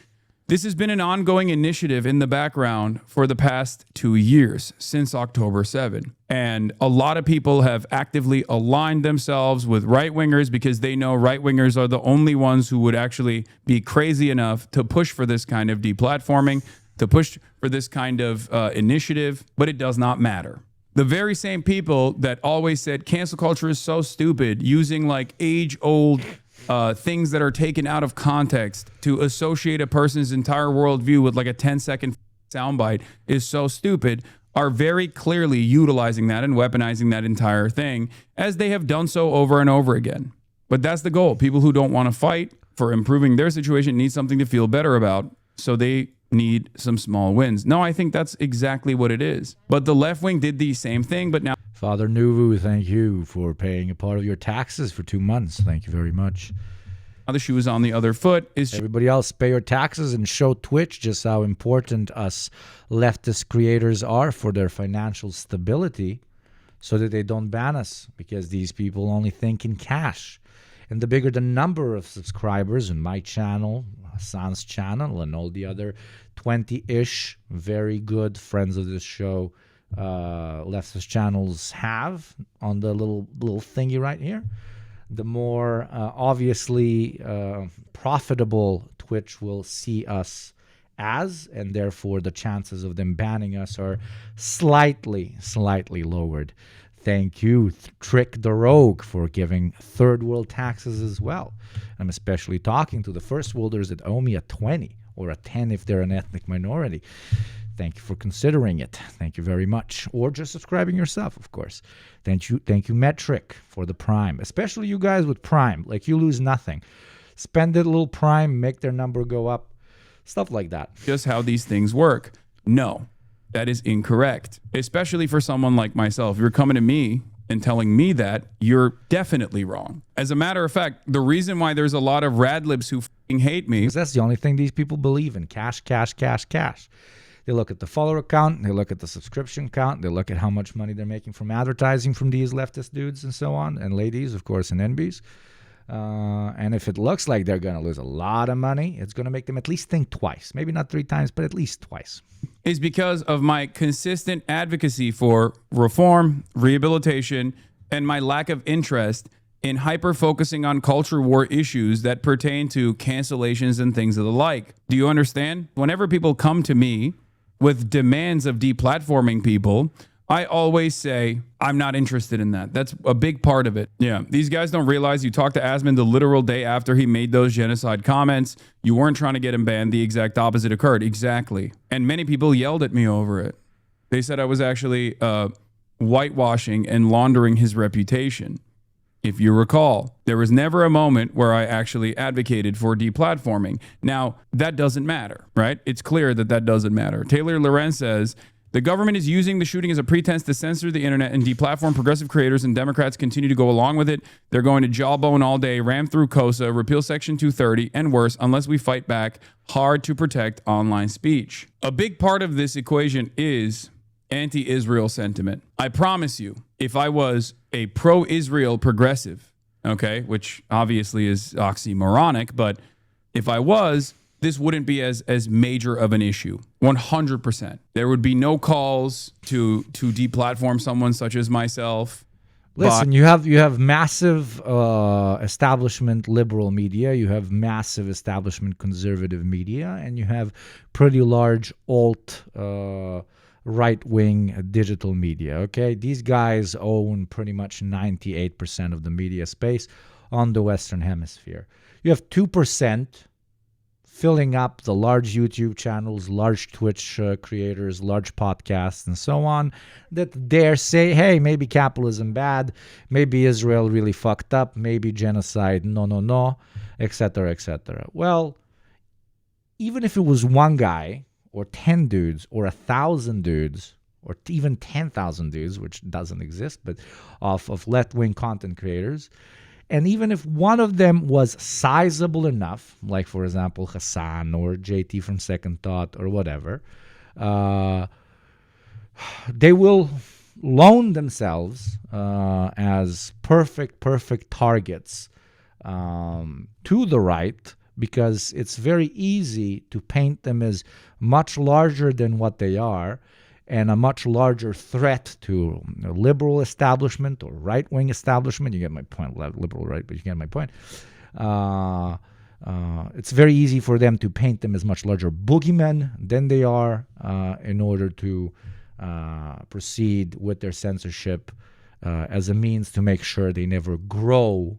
This has been an ongoing initiative in the background for the past 2 years, since October 7. And a lot of people have actively aligned themselves with right-wingers because they know right-wingers are the only ones who would actually be crazy enough to push for this kind of deplatforming, to push for this kind of initiative, but it does not matter. The very same people that always said cancel culture is so stupid, using like age-old things that are taken out of context to associate a person's entire worldview with like a 10-second soundbite is so stupid, are very clearly utilizing that and weaponizing that entire thing, as they have done so over and over again. But that's the goal. People who don't want to fight for improving their situation need something to feel better about, so they need some small wins. No, I think that's exactly what it is. But the left wing did the same thing, but now... Father Nuvu, thank you for paying a part of your taxes for 2 months. Thank you very much. Now the shoe is on the other foot. Everybody else, pay your taxes and show Twitch just how important us leftist creators are for their financial stability, so that they don't ban us, because these people only think in cash. And the bigger the number of subscribers in my channel, Hassan's channel, and all the other 20-ish very good friends of this show leftist channels have on the little thingy right here, the more obviously profitable Twitch will see us as, and therefore the chances of them banning us are slightly lowered. Thank you, Trick the Rogue, for giving third world taxes as well. I'm especially talking to the first worlders that owe me a 20 or a 10 if they're an ethnic minority. Thank you for considering it. Thank you very much. Or just subscribing yourself, of course. Thank you, Metric, for the Prime. Especially you guys with Prime. Like, you lose nothing. Spend a little Prime, make their number go up. Stuff like that. Just how these things work. No. That is incorrect, especially for someone like myself. If you're coming to me and telling me that, you're definitely wrong. As a matter of fact, the reason why there's a lot of radlibs who f***ing hate me... Because that's the only thing these people believe in. Cash, cash, cash, cash. They look at the follower count, they look at the subscription count, they look at how much money they're making from advertising from these leftist dudes and so on, and ladies, of course, and NBs. And if it looks like they're going to lose a lot of money, it's going to make them at least think twice. Maybe not 3 times, but at least twice. Is because of my consistent advocacy for reform, rehabilitation, and my lack of interest in hyper-focusing on culture war issues that pertain to cancellations and things of the like. Do you understand? Whenever people come to me with demands of deplatforming people, I always say, I'm not interested in that. That's a big part of it. Yeah, these guys don't realize you talked to Asman the literal day after he made those genocide comments. You weren't trying to get him banned. The exact opposite occurred. Exactly. And many people yelled at me over it. They said I was actually whitewashing and laundering his reputation. If you recall, there was never a moment where I actually advocated for deplatforming. Now, that doesn't matter, right? It's clear that that doesn't matter. Taylor Lorenz says, the government is using the shooting as a pretense to censor the internet and deplatform progressive creators, and Democrats continue to go along with it. They're going to jawbone all day, ram through KOSA, repeal Section 230, and worse, unless we fight back hard to protect online speech. A big part of this equation is anti-Israel sentiment. I promise you, if I was a pro-Israel progressive, okay, which obviously is oxymoronic, but if I was, this wouldn't be as major of an issue. 100%. There would be no calls to deplatform someone such as myself. Listen, you have massive establishment liberal media, you have massive establishment conservative media, and you have pretty large alt right-wing digital media, okay? These guys own pretty much 98% of the media space on the Western Hemisphere. You have 2% filling up the large YouTube channels, large Twitch creators, large podcasts, and so on, that dare say, hey, maybe capitalism bad, maybe Israel really fucked up, maybe genocide, no, etc., etc. Well, even if it was one guy or 10 dudes or 1,000 dudes or even 10,000 dudes, which doesn't exist, but of left-wing content creators, and even if one of them was sizable enough, like, for example, Hassan or JT from Second Thought or whatever, they will loan themselves as perfect targets to the right, because it's very easy to paint them as much larger than what they are and a much larger threat to a liberal establishment or right-wing establishment. You get my point, liberal, right, but you get my point. It's very easy for them to paint them as much larger boogeymen than they are in order to proceed with their censorship as a means to make sure they never grow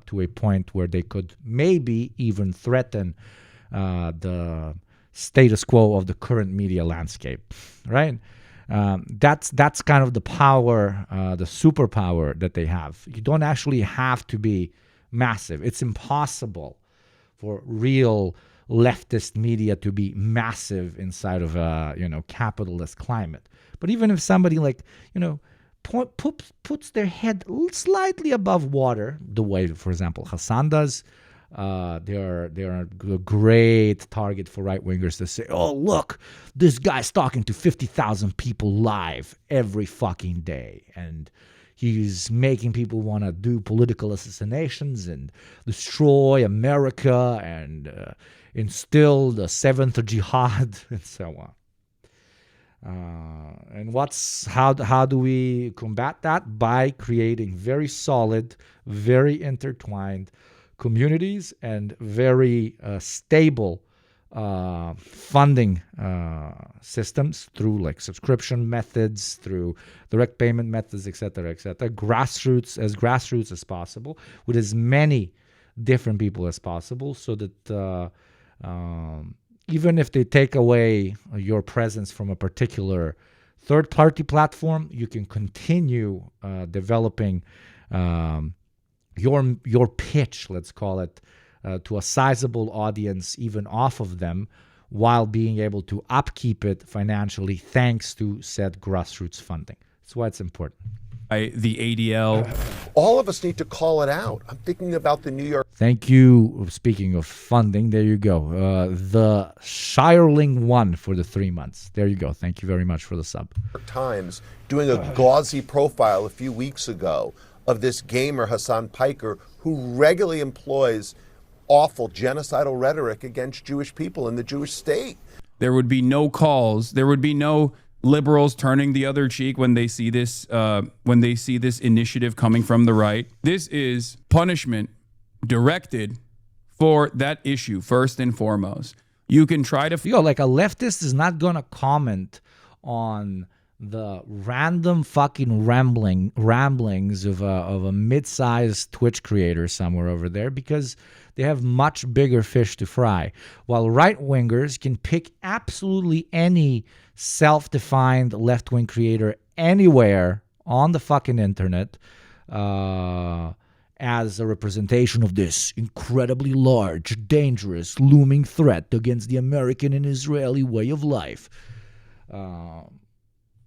to a point where they could maybe even threaten the status quo of the current media landscape, right? That's kind of the power, the superpower that they have. You don't actually have to be massive. It's impossible for real leftist media to be massive inside of a capitalist climate. But even if somebody puts their head slightly above water, the way, for example, Hassan does, they are a great target for right-wingers to say, oh, look, this guy's talking to 50,000 people live every fucking day, and he's making people want to do political assassinations and destroy America and instill the seventh jihad and so on. And how do we combat that? By creating very solid, very intertwined communities and very stable funding systems through like subscription methods, through direct payment methods, etc., grassroots as possible, with as many different people as possible, so that even if they take away your presence from a particular third-party platform, you can continue developing your pitch, let's call it, to a sizable audience even off of them, while being able to upkeep it financially thanks to said grassroots funding. That's why it's important. The ADL. All of us need to call it out. I'm thinking about the New York. Thank you. Speaking of funding, there you go. The Shireling 1 for the 3 months. There you go. Thank you very much for the sub. Times doing a gauzy profile a few weeks ago of this gamer, Hassan Piker, who regularly employs awful genocidal rhetoric against Jewish people in the Jewish state. There would be no calls. There would be no liberals turning the other cheek when they see this initiative coming from the right. This is punishment directed for that issue first and foremost. You can try to like a leftist is not gonna comment on the random fucking ramblings of a mid-sized Twitch creator somewhere over there, because they have much bigger fish to fry. While right-wingers can pick absolutely any self-defined left-wing creator anywhere on the fucking internet as a representation of this incredibly large, dangerous, looming threat against the American and Israeli way of life,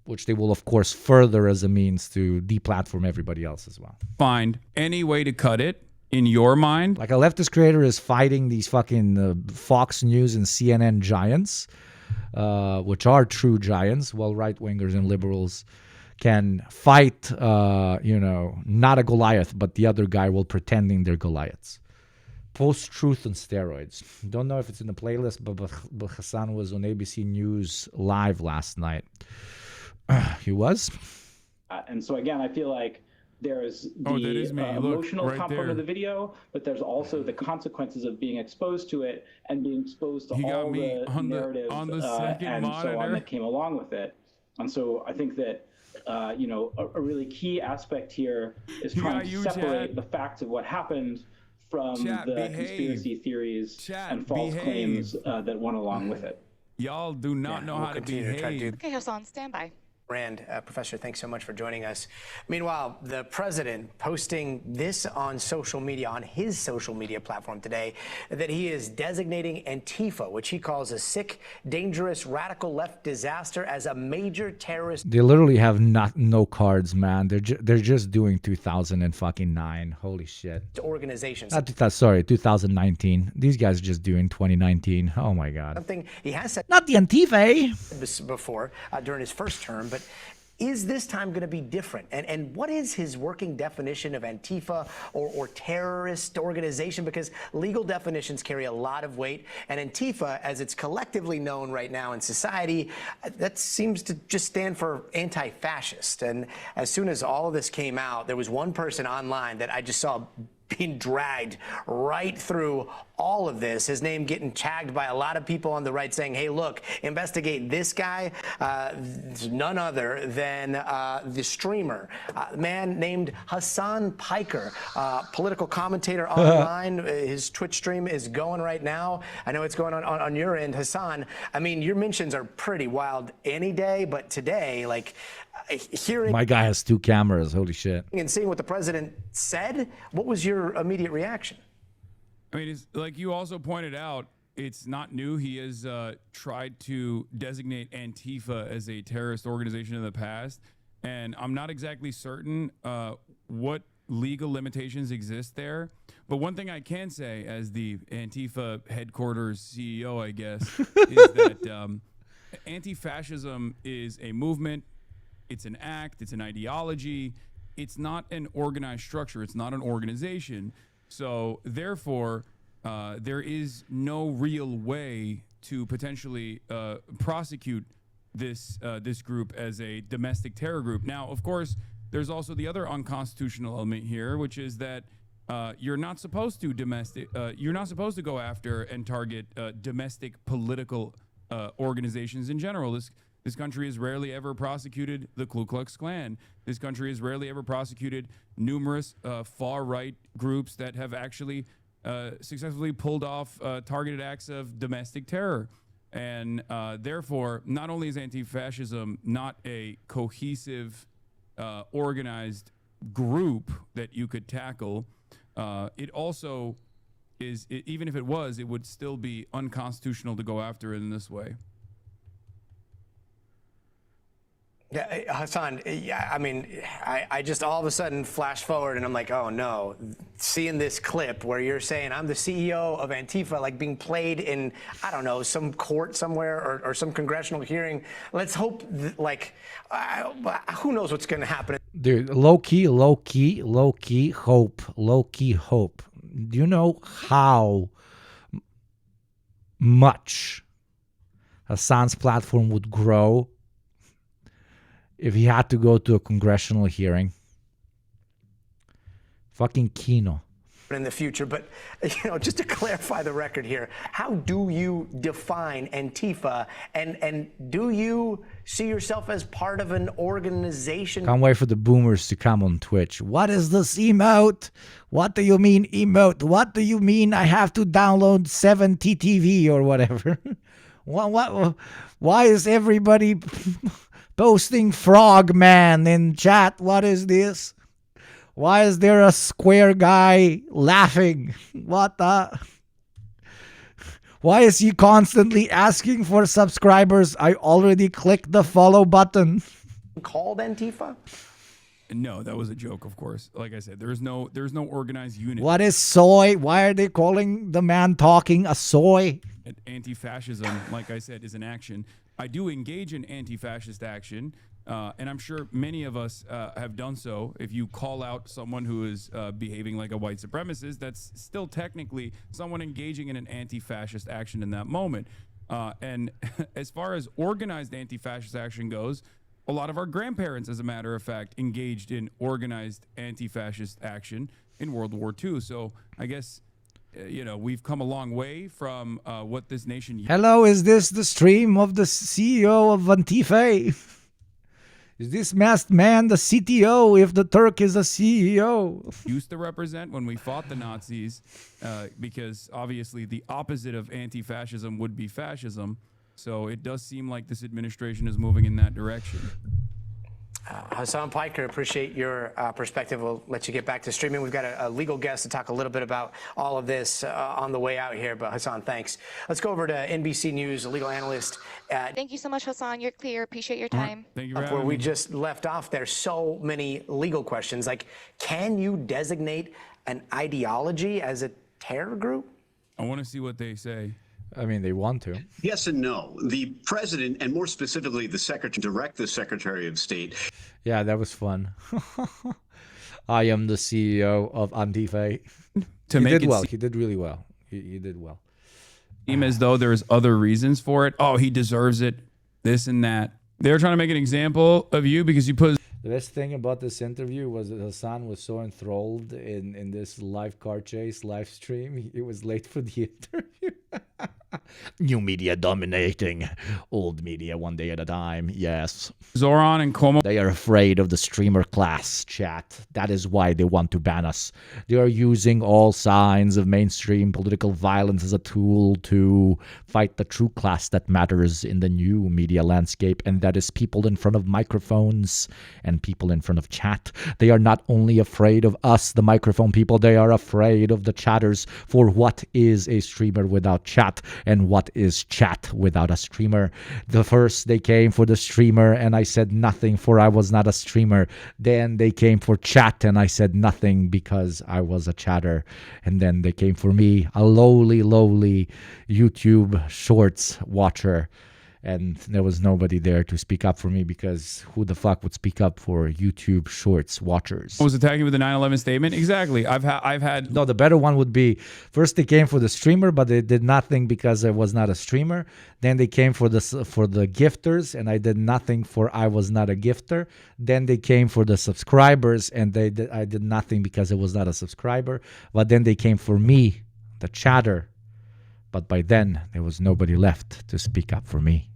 which they will, of course, further as a means to deplatform everybody else as well. Find any way to cut it in your mind. Like a leftist creator is fighting these fucking Fox News and CNN giants, which are true giants, while right-wingers and liberals can fight, not a Goliath, but the other guy while pretending they're Goliaths. Post-truth on steroids. Don't know if it's in the playlist, but Hassan was on ABC News Live last night. He was. And so again, I feel like there's the emotional component of the video, but there's also the consequences of being exposed to it and being exposed to all the narrative and so on that came along with it. And so I think that a really key aspect here is trying to separate the facts of what happened from the conspiracy theories and false claims that went along with it. Y'all do not know how to behave. Okay, Hassan, stand by. Rand, Professor, thanks so much for joining us. Meanwhile, the president posting this on social media, on his social media platform today, that he is designating Antifa, which he calls a sick, dangerous, radical left disaster, as a major terrorist. They literally have no cards, man. They're just doing 2009. Holy shit. Organizations. 2019. These guys are just doing 2019. Oh my God. Something he has said. Not the Antifa. Before, during his first term, but is this time going to be different? And what is his working definition of Antifa or terrorist organization? Because legal definitions carry a lot of weight, and Antifa, as it's collectively known right now in society, that seems to just stand for anti-fascist. And as soon as all of this came out, there was one person online that I just saw being dragged right through all of this, his name getting tagged by a lot of people on the right saying, hey, look, investigate this guy, none other than the streamer, a man named Hasan Piker, political commentator online. His Twitch stream is going right now. I know it's going on your end, Hasan. I mean, your mentions are pretty wild any day, but today, like, hearing my guy has 2 cameras. Holy shit. And seeing what the president said, what was your immediate reaction? I mean, it's, like you also pointed out, it's not new. He has tried to designate Antifa as a terrorist organization in the past, and I'm not exactly certain what legal limitations exist there. But one thing I can say, as the Antifa headquarters CEO, I guess, is that anti-fascism is a movement. It's an act, it's an ideology, it's not an organized structure, it's not an organization. So therefore, there is no real way to potentially prosecute this group as a domestic terror group. Now, of course, there's also the other unconstitutional element here, which is that you're not supposed to go after and target domestic political organizations in general. This country has rarely ever prosecuted the Ku Klux Klan. This country has rarely ever prosecuted numerous far-right groups that have actually successfully pulled off targeted acts of domestic terror. And therefore, not only is anti-fascism not a cohesive, organized group that you could tackle, it also is, even if it was, it would still be unconstitutional to go after it in this way. Yeah, Hasan, I mean, I just all of a sudden flash forward and I'm like, oh no, seeing this clip where you're saying I'm the CEO of Antifa, like being played in, I don't know, some court somewhere or some congressional hearing. Let's hope, who knows what's going to happen. Dude, low key hope. Do you know how much Hasan's platform would grow if he had to go to a congressional hearing? Fucking Kino. In the future, but just to clarify the record here, how do you define Antifa, and do you see yourself as part of an organization? Can't wait for the boomers to come on Twitch. What is this emote? What do you mean emote? What do you mean I have to download 7TTV or whatever? Why is everybody posting Frogman in chat? What is this? Why is there a square guy laughing? What the? Why is he constantly asking for subscribers? I already clicked the follow button. Called Antifa? No, that was a joke, of course. Like I said, there's no organized unit. What is soy? Why are they calling the man talking a soy? Anti-fascism, like I said, is an action. I do engage in anti-fascist action. And I'm sure many of us have done so. If you call out someone who is behaving like a white supremacist, that's still technically someone engaging in an anti-fascist action in that moment. And as far as organized anti-fascist action goes, a lot of our grandparents, as a matter of fact, engaged in organized anti-fascist action in World War II. So I guess, we've come a long way from what this nation... Hello, is this the stream of the CEO of Antifa? Is this masked man the CTO if the Turk is a CEO? Used to represent when we fought the Nazis, because obviously the opposite of anti-fascism would be fascism. So it does seem like this administration is moving in that direction. Hassan Piker, appreciate your perspective. We'll let you get back to streaming. We've got a legal guest to talk a little bit about all of this on the way out here. But Hassan, thanks. Let's go over to NBC News, a legal analyst. Thank you so much, Hassan. You're clear. Appreciate your time. Thank you Of where we just left off, there's so many legal questions. Like, can you designate an ideology as a terror group? I want to see what they say. I mean, they want to. Yes and no. The president, and more specifically the secretary, direct the Secretary of State. Yeah, that was fun. I am the CEO of Antifa. He did well. He did really well. He did well. Seem as though there's other reasons for it. Oh, he deserves it. This and that. They're trying to make an example of you because you put. The best thing about this interview was that Hassan was so enthralled in this live car chase live stream. He was late for the interview. New media dominating old media one day at a time. Yes. Zoran and Cuomo. They are afraid of the streamer class, chat. That is why they want to ban us. They are using all signs of mainstream political violence as a tool to fight the true class that matters in the new media landscape, and that is people in front of microphones and people in front of chat. They are not only afraid of us, the microphone people, they are afraid of the chatters. For what is a streamer without chat? And what is chat without a streamer? The first they came for the streamer and I said nothing, for I was not a streamer. Then they came for chat and I said nothing because I was a chatter. And then they came for me, a lowly YouTube Shorts watcher. And there was nobody there to speak up for me because who the fuck would speak up for YouTube Shorts watchers? I was attacking with the 9/11 statement. Exactly. I've had. No, the better one would be first they came for the streamer, but they did nothing because I was not a streamer. Then they came for the gifters, and I did nothing for I was not a gifter. Then they came for the subscribers, and I did nothing because I was not a subscriber. But then they came for me, the chatter. But by then there was nobody left to speak up for me.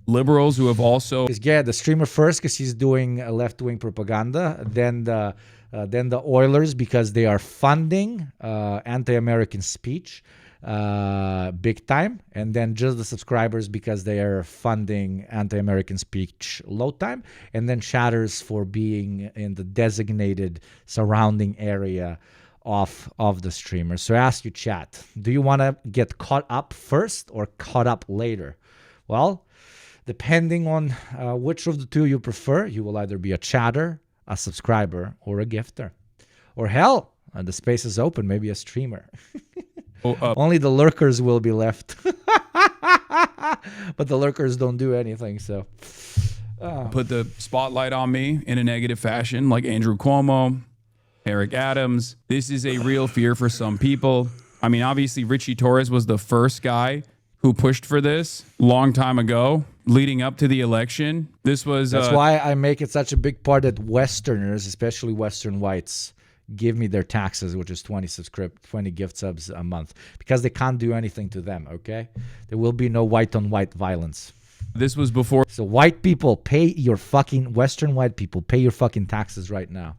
Liberals who have also the streamer first because he's doing left-wing propaganda, then the Oilers because they are funding anti-American speech big time, and then just the subscribers because they are funding anti-American speech low time, and then chatters for being in the designated surrounding area of the streamer. So I ask you, chat, do you want to get caught up first or caught up later? Well, depending on which of the two you prefer, you will either be a chatter, a subscriber, or a gifter. Or hell, the space is open, maybe a streamer. Only the lurkers will be left. But the lurkers don't do anything, so... Put the spotlight on me in a negative fashion, like Andrew Cuomo, Eric Adams. This is a real fear for some people. I mean, obviously, Richie Torres was the first guy who pushed for this long time ago, leading up to the election. This was... That's why I make it such a big part that Westerners, especially Western whites, give me their taxes, which is 20 gift subs a month, because they can't do anything to them, okay? There will be no white-on-white violence. This was before... So white people, pay your fucking... Western white people, pay your fucking taxes right now.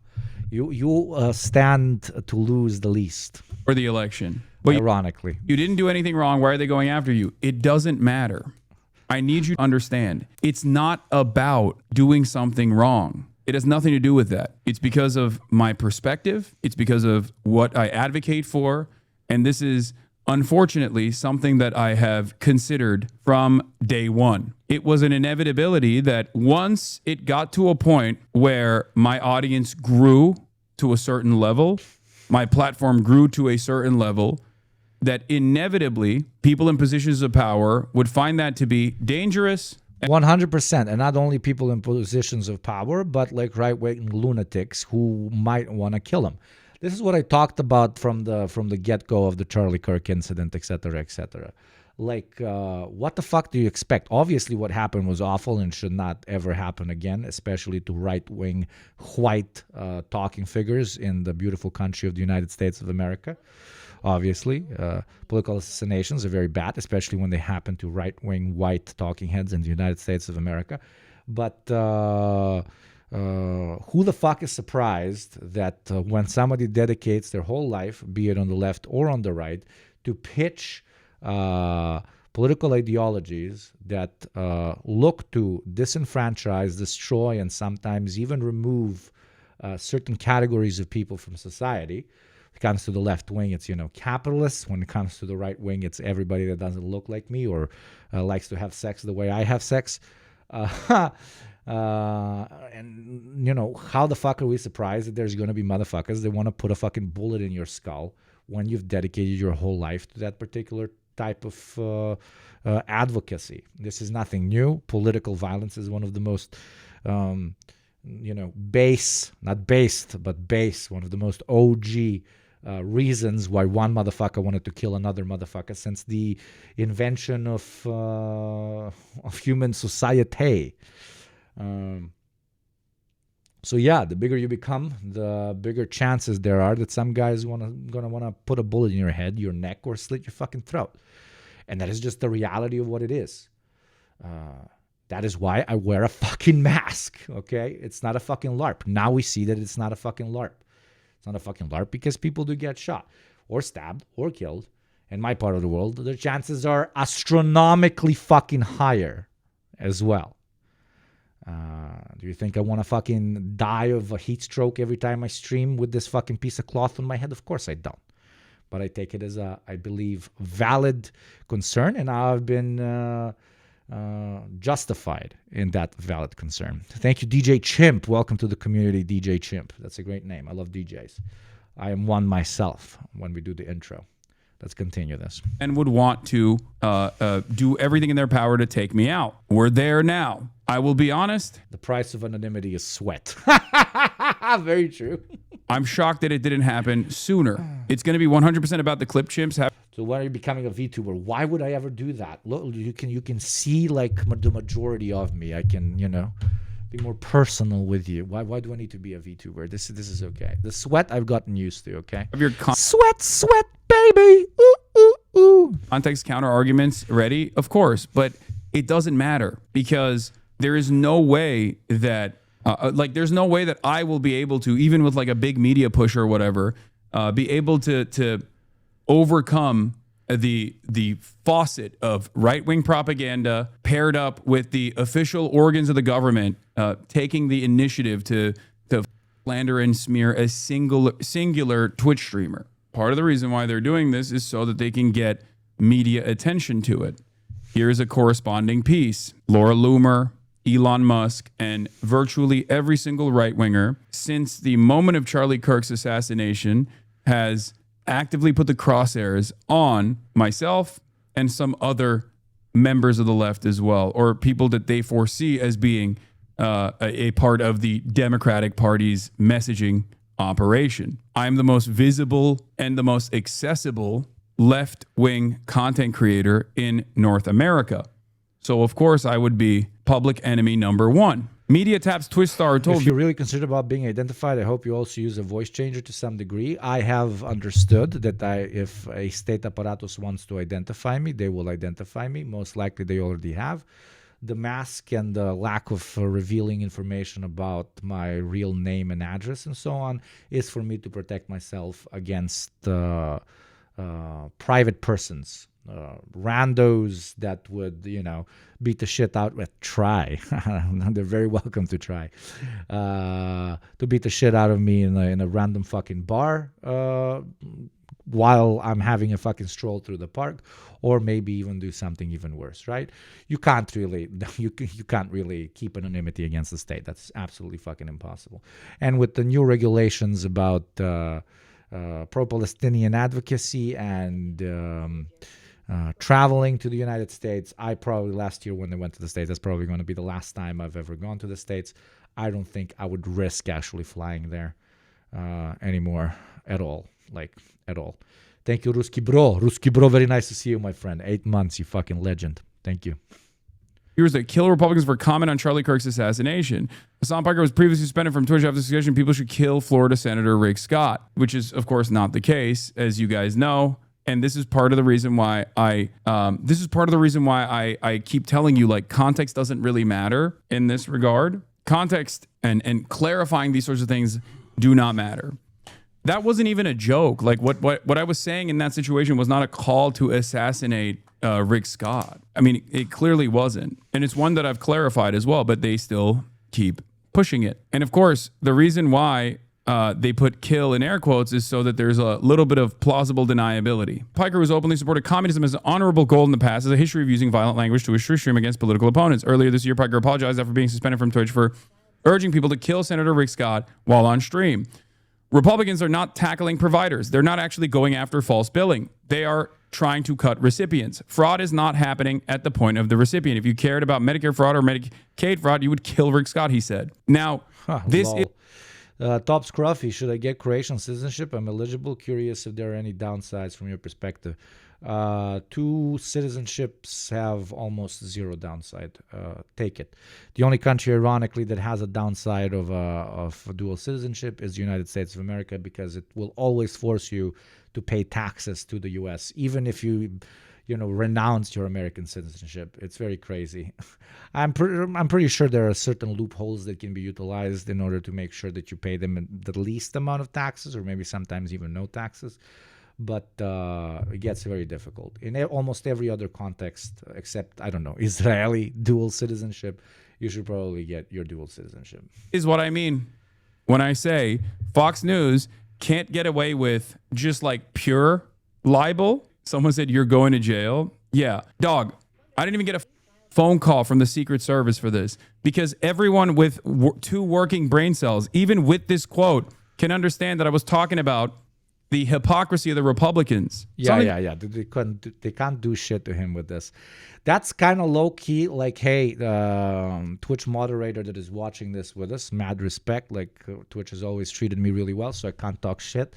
You stand to lose the least. For the election. But ironically. You didn't do anything wrong. Why are they going after you? It doesn't matter. I need you to understand. It's not about doing something wrong. It has nothing to do with that. It's because of my perspective. It's because of what I advocate for. And this is, unfortunately, something that I have considered from day one. It was an inevitability that once it got to a point where my audience grew to a certain level, my platform grew to a certain level, that inevitably people in positions of power would find that to be dangerous. 100%. And not only people in positions of power, but like right-wing lunatics who might want to kill him. This is what I talked about from the get-go of the Charlie Kirk incident, et cetera, et cetera. Like, what the fuck do you expect? Obviously, what happened was awful and should not ever happen again, especially to right-wing white talking figures in the beautiful country of the United States of America. Obviously, political assassinations are very bad, especially when they happen to right-wing white talking heads in the United States of America. But who the fuck is surprised that when somebody dedicates their whole life, be it on the left or on the right, to pitch political ideologies that look to disenfranchise, destroy, and sometimes even remove certain categories of people from society. When it comes to the left wing, it's, capitalists. When it comes to the right wing, it's everybody that doesn't look like me or likes to have sex the way I have sex. And how the fuck are we surprised that there's going to be motherfuckers that want to put a fucking bullet in your skull when you've dedicated your whole life to that particular type of advocacy? This is nothing new. Political violence is one of the most base, not based, but base, one of the most OG reasons why one motherfucker wanted to kill another motherfucker since the invention of human society. So yeah, the bigger you become, the bigger chances there are that some guys gonna want to put a bullet in your head, your neck, or slit your fucking throat. And that is just the reality of what it is. That is why I wear a fucking mask, okay? It's not a fucking LARP. Now we see that it's not a fucking LARP. It's not a fucking LARP because people do get shot or stabbed or killed. In my part of the world, the chances are astronomically fucking higher as well. Do you think I want to fucking die of a heat stroke every time I stream with this fucking piece of cloth on my head? Of course I don't. But I take it as a, I believe, valid concern, and I've been justified in that valid concern. Thank you, DJ Chimp. Welcome to the community, DJ Chimp. That's a great name. I love DJs. I am one myself when we do the intro. Let's continue this. And would want to do everything in their power to take me out. We're there now. I will be honest. The price of anonymity is sweat. Very true. I'm shocked that it didn't happen sooner. It's going to be 100% about the clip chimps. So why are you becoming a VTuber? Why would I ever do that? Look, you can see like the majority of me. I can, be more personal with you. Why do I need to be a VTuber? This is okay. The sweat I've gotten used to, okay? Of your sweat, baby. Ooh, ooh, ooh. Context counter arguments ready? Of course, but it doesn't matter because there is no way that there's no way that I will be able to, even with like a big media push or whatever, be able to overcome the faucet of right-wing propaganda paired up with the official organs of the government taking the initiative to slander and smear a singular Twitch streamer. Part of the reason why they're doing this is so that they can get media attention to it. Here's a corresponding piece. Laura Loomer, Elon Musk, and virtually every single right-winger since the moment of Charlie Kirk's assassination has actively put the crosshairs on myself and some other members of the left as well, or people that they foresee as being a part of the Democratic Party's messaging operation. I'm the most visible and the most accessible left-wing content creator in North America. So, of course, I would be public enemy number one. Media Taps Twitch star told if you're really concerned about being identified, I hope you also use a voice changer to some degree. I have understood that if a state apparatus wants to identify me, they will identify me. Most likely they already have. The mask and the lack of revealing information about my real name and address and so on is for me to protect myself against private persons. Randos that would, beat the shit out with try. They're very welcome to try to beat the shit out of me in a random fucking bar while I'm having a fucking stroll through the park, or maybe even do something even worse, right? You can't really keep anonymity against the state. That's absolutely fucking impossible. And with the new regulations about pro-Palestinian advocacy and traveling to the United States, last year when they went to the States, that's probably going to be the last time I've ever gone to the States. I don't think I would risk actually flying there anymore at all. At all. Thank you, Ruski Bro. Ruski Bro, very nice to see you, my friend. 8 months, you fucking legend. Thank you. Here's the kill Republicans for comment on Charlie Kirk's assassination. Hassan Piker was previously suspended from Twitch after the suggestion people should kill Florida Senator Rick Scott, which is, of course, not the case, as you guys know. And this is part of the reason why I keep telling you, context doesn't really matter in this regard. Context and clarifying these sorts of things do not matter. That wasn't even a joke. What I was saying in that situation was not a call to assassinate Rick Scott. I mean, it clearly wasn't. And it's one that I've clarified as well, but they still keep pushing it. And of course, the reason why they put kill in air quotes is so that there's a little bit of plausible deniability. Piker, who's openly supported communism as an honorable goal in the past, has a history of using violent language to stream against political opponents. Earlier this year, Piker apologized after being suspended from Twitch for urging people to kill Senator Rick Scott while on stream. Republicans are not tackling providers. They're not actually going after false billing. They are trying to cut recipients. Fraud is not happening at the point of the recipient. If you cared about Medicare fraud or Medicaid fraud, you would kill Rick Scott, he said. Now, this is... Top Scruffy, should I get Croatian citizenship? I'm eligible. Curious if there are any downsides from your perspective. 2 citizenships have almost zero downside. Take it. The only country, ironically, that has a downside of dual citizenship is the United States of America, because it will always force you to pay taxes to the U.S., even if you renounce your American citizenship. It's very crazy. I'm pretty sure there are certain loopholes that can be utilized in order to make sure that you pay them the least amount of taxes, or maybe sometimes even no taxes. But it gets very difficult in almost every other context, except, I don't know, Israeli dual citizenship. You should probably get your dual citizenship. Is what I mean when I say Fox News can't get away with just like pure libel. Someone said you're going to jail. Yeah, dog, I didn't even get a phone call from the Secret Service for this, because everyone with 2 working brain cells, even with this quote, can understand that I was talking about the hypocrisy of the Republicans. Yeah. They can't do shit to him with this. That's kind of low key. Like, hey, Twitch moderator that is watching this with us, mad respect. Like, Twitch has always treated me really well, so I can't talk shit.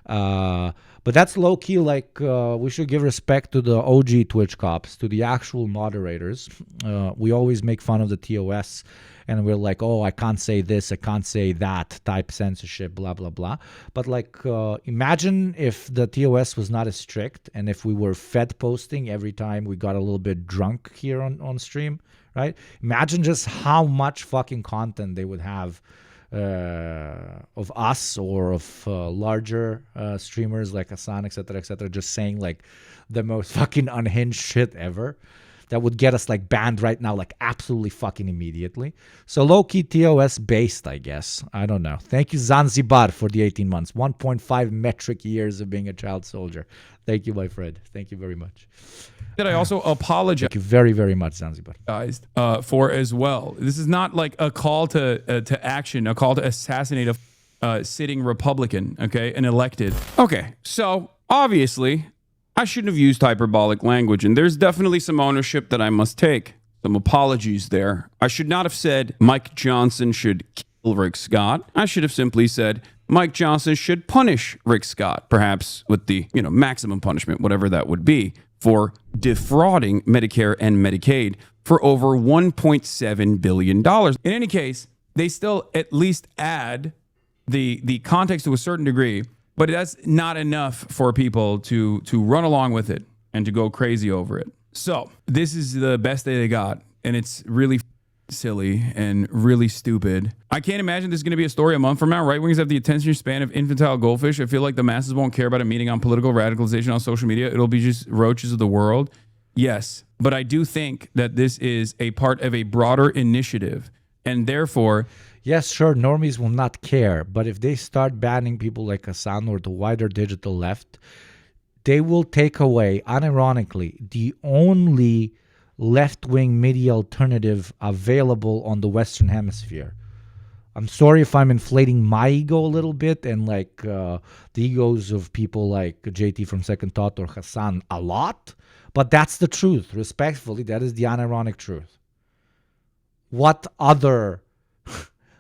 But that's low key. Like, we should give respect to the OG Twitch cops, to the actual moderators. We always make fun of the TOS, and we're like, oh, I can't say this, I can't say that, type censorship, blah, blah, blah. But like, imagine if the TOS was not as strict, and if we were fed posting every time we got a little bit drunk here on stream, right? Imagine just how much fucking content they would have of us or of larger streamers like Hassan, etc., just saying like the most fucking unhinged shit ever. That would get us like banned right now, like absolutely fucking immediately. So low-key TOS based, I guess. I don't know. Thank you, Zanzibar, for the 18 months. 1.5 metric years of being a child soldier. Thank you, my friend. Thank you very much. That I also apologize. Thank you very, very much, Zanzibar. For as well. This is not like a call to action, a call to assassinate a sitting Republican, okay, an elected. Okay, so obviously I shouldn't have used hyperbolic language, and there's definitely some ownership that I must take. Some apologies there. I should not have said Mike Johnson should kill Rick Scott. I should have simply said Mike Johnson should punish Rick Scott, perhaps with the, maximum punishment, whatever that would be, for defrauding Medicare and Medicaid for over $1.7 billion. In any case, they still at least add the context to a certain degree, but that's not enough for people to run along with it and to go crazy over it. So this is the best day they got, and it's really silly and really stupid. I can't imagine this is going to be a story a month from now. Right-wingers have the attention span of infantile goldfish. I feel like the masses won't care about a meeting on political radicalization on social media. It'll be just roaches of the world. Yes, but I do think that this is a part of a broader initiative, and therefore... Yes, sure, normies will not care, but if they start banning people like Hassan or the wider digital left, they will take away, unironically, the only left-wing media alternative available on the Western Hemisphere. I'm sorry if I'm inflating my ego a little bit and like the egos of people like JT from Second Thought or Hassan a lot, but that's the truth. Respectfully, that is the unironic truth. What other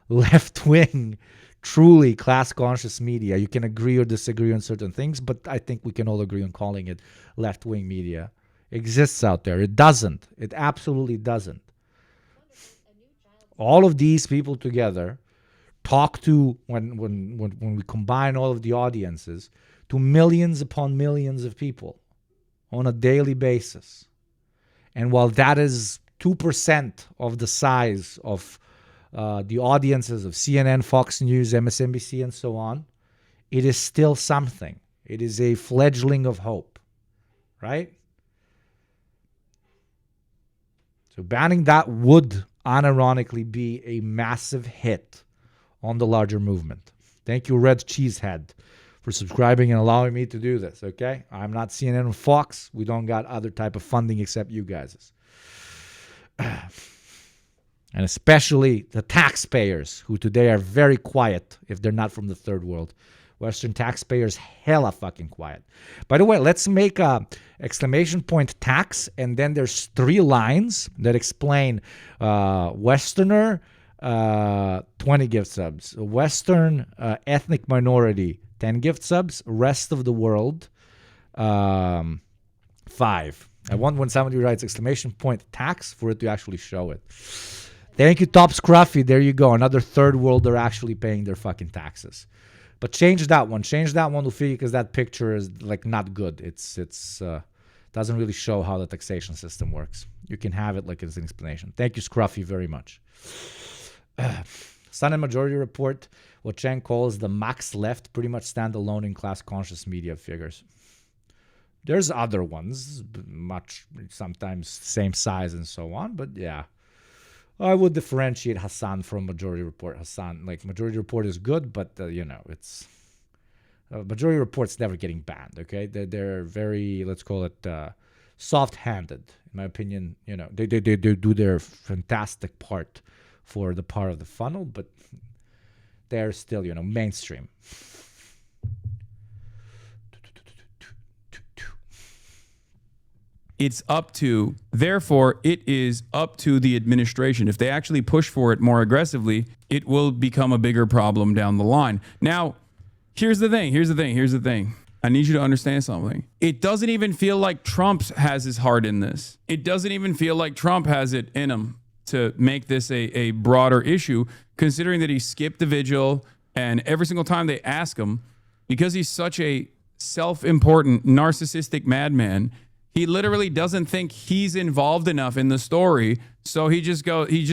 left-wing, truly class-conscious media, you can agree or disagree on certain things, but I think we can all agree on calling it left-wing media, exists out there. It doesn't. It absolutely doesn't. All of these people together talk to, when we combine all of the audiences, to millions upon millions of people on a daily basis. And while that is 2% of the size of the audiences of CNN, Fox News, MSNBC, and so on, it is still something. It is a fledgling of hope, right? So banning that would unironically be a massive hit on the larger movement. Thank you, Red Cheesehead, for subscribing and allowing me to do this, okay? I'm not CNN and Fox. We don't got other type of funding except you guys. And especially the taxpayers, who today are very quiet if they're not from the third world. Western taxpayers hella fucking quiet. By the way, let's make a exclamation point tax, and then there's 3 lines that explain Westerner, 20 gift subs. Western ethnic minority, 10 gift subs. Rest of the world, 5. I want when somebody writes exclamation point tax for it to actually show it. Thank you, Top Scruffy. There you go. Another third world are actually paying their fucking taxes. But change that one. Change that one, Luffy, because that picture is like not good. It's doesn't really show how the taxation system works. You can have it like as an explanation. Thank you, Scruffy, very much. Sun and Majority Report, what Chen calls the max left, pretty much stand alone in class conscious media figures. There's other ones, much sometimes same size and so on, but yeah. I would differentiate Hassan from Majority Report. Hassan, like Majority Report is good, but it's Majority Report's never getting banned. Okay, they're very, let's call it soft-handed, in my opinion. They do their fantastic part for the part of the funnel, but they're still mainstream. It is up to the administration. If they actually push for it more aggressively, it will become a bigger problem down the line. Now, here's the thing. I need you to understand something. It doesn't even feel like Trump has his heart in this. It doesn't even feel like Trump has it in him to make this a broader issue, considering that he skipped the vigil, and every single time they ask him, because he's such a self-important, narcissistic madman, he literally doesn't think he's involved enough in the story, so he just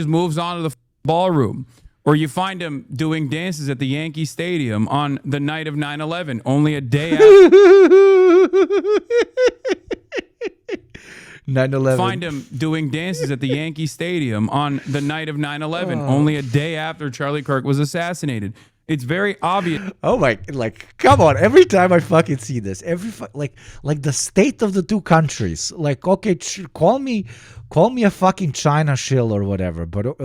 moves on to the ballroom. Or you find him doing dances at the Yankee Stadium on the night of 9/11, only a day after. 9/11. Find him doing dances at the Yankee Stadium on the night of 9/11, only a day after Charlie Kirk was assassinated. It's very obvious. Oh my, come on. Every time I fucking see this, like the state of the two countries, like, okay, call me a fucking China shill or whatever, but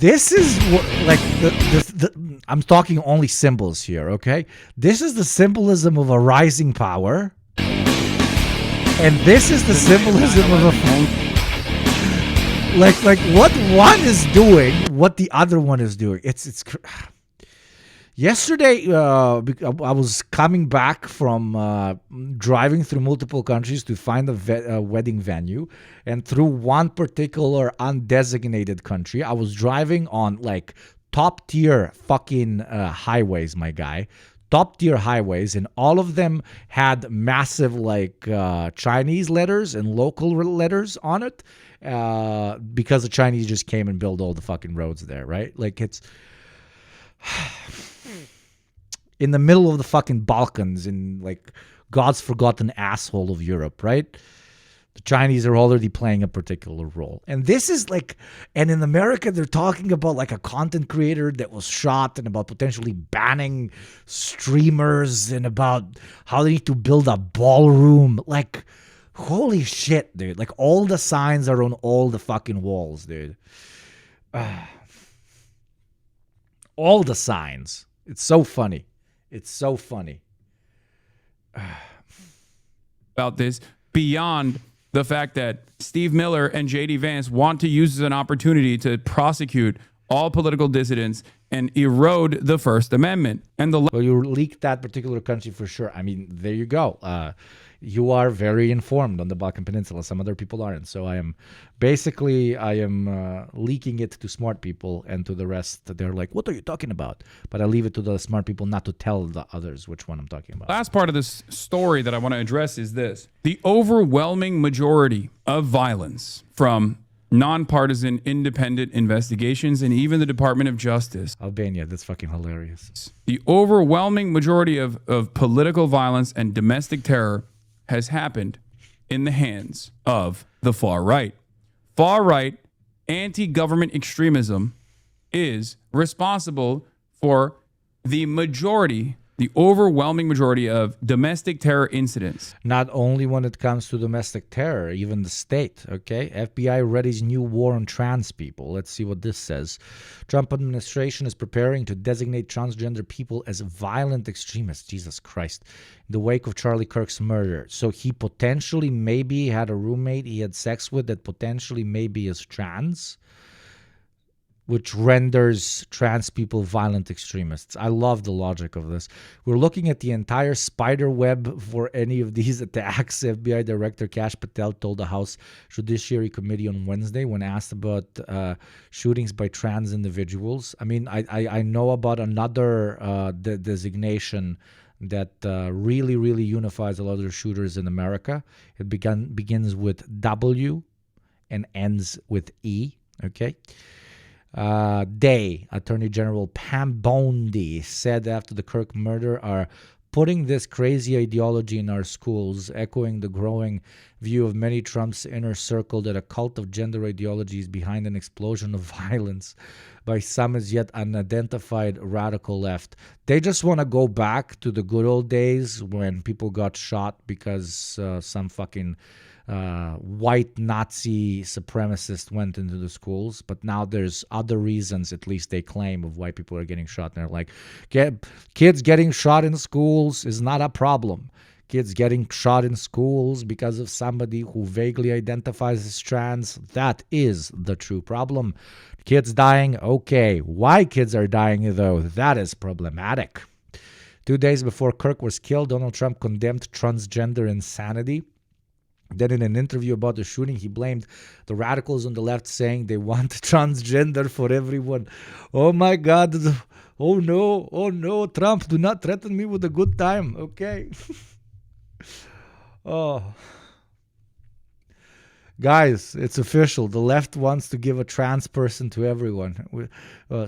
this is what, the I'm talking only symbols here, okay? This is the symbolism of a rising power. And this is the symbolism of like what one is doing, what the other one is doing. It's yesterday. I was coming back from driving through multiple countries to find a wedding venue, and through one particular undesignated country, I was driving on like top tier fucking highways, my guy. Top tier highways, and all of them had massive Chinese letters and local letters on it because the Chinese just came and built all the fucking roads there, right? Like, it's in the middle of the fucking Balkans, in like God's forgotten asshole of Europe, right? The Chinese are already playing a particular role. And this is and in America, they're talking about like a content creator that was shot, and about potentially banning streamers, and about how they need to build a ballroom. Like, holy shit, dude. Like, all the signs are on all the fucking walls, dude. All the signs. It's so funny. It's so funny. About this, beyond the fact that Steve Miller and J.D. Vance want to use as an opportunity to prosecute all political dissidents and erode the First Amendment. And well, you leaked that particular country for sure. I mean, there you go. You are very informed on the Balkan Peninsula. Some other people aren't. So I am leaking it to smart people, and to the rest, they're like, what are you talking about? But I leave it to the smart people not to tell the others which one I'm talking about. Last part of this story that I want to address is this. The overwhelming majority of violence from nonpartisan, independent investigations, and even the Department of Justice. Albania, that's fucking hilarious. The overwhelming majority of political violence and domestic terror has happened in the hands of the far right. Far right anti-government extremism is responsible for the majority, the overwhelming majority of domestic terror incidents. Not only when it comes to domestic terror, even the state, okay? FBI readies new war on trans people. Let's see what this says. Trump administration is preparing to designate transgender people as violent extremists. Jesus Christ. In the wake of Charlie Kirk's murder. So he potentially maybe had a roommate he had sex with that potentially maybe is trans, which renders trans people violent extremists. I love the logic of this. We're looking at the entire spider web for any of these attacks, FBI Director Kash Patel told the House Judiciary Committee on Wednesday when asked about shootings by trans individuals. I mean, I know about another designation that really, really unifies a lot of the shooters in America. It begins with W and ends with E, okay? Attorney General Pam Bondi said after the Kirk murder are putting this crazy ideology in our schools, echoing the growing view of many Trump's inner circle that a cult of gender ideology is behind an explosion of violence by some as yet unidentified radical left. They just want to go back to the good old days when people got shot because some fucking white Nazi supremacist went into the schools, but now there's other reasons, at least they claim, of why people are getting shot. And they're like, kids getting shot in schools is not a problem. Kids getting shot in schools because of somebody who vaguely identifies as trans, that is the true problem. Kids dying, okay. Why kids are dying, though, that is problematic. 2 days before Kirk was killed, Donald Trump condemned transgender insanity. Then in an interview about the shooting, he blamed the radicals on the left, saying they want transgender for everyone. Oh my God. Oh no, Trump, do not threaten me with a good time, okay? Oh. Guys, it's official. The left wants to give a trans person to everyone.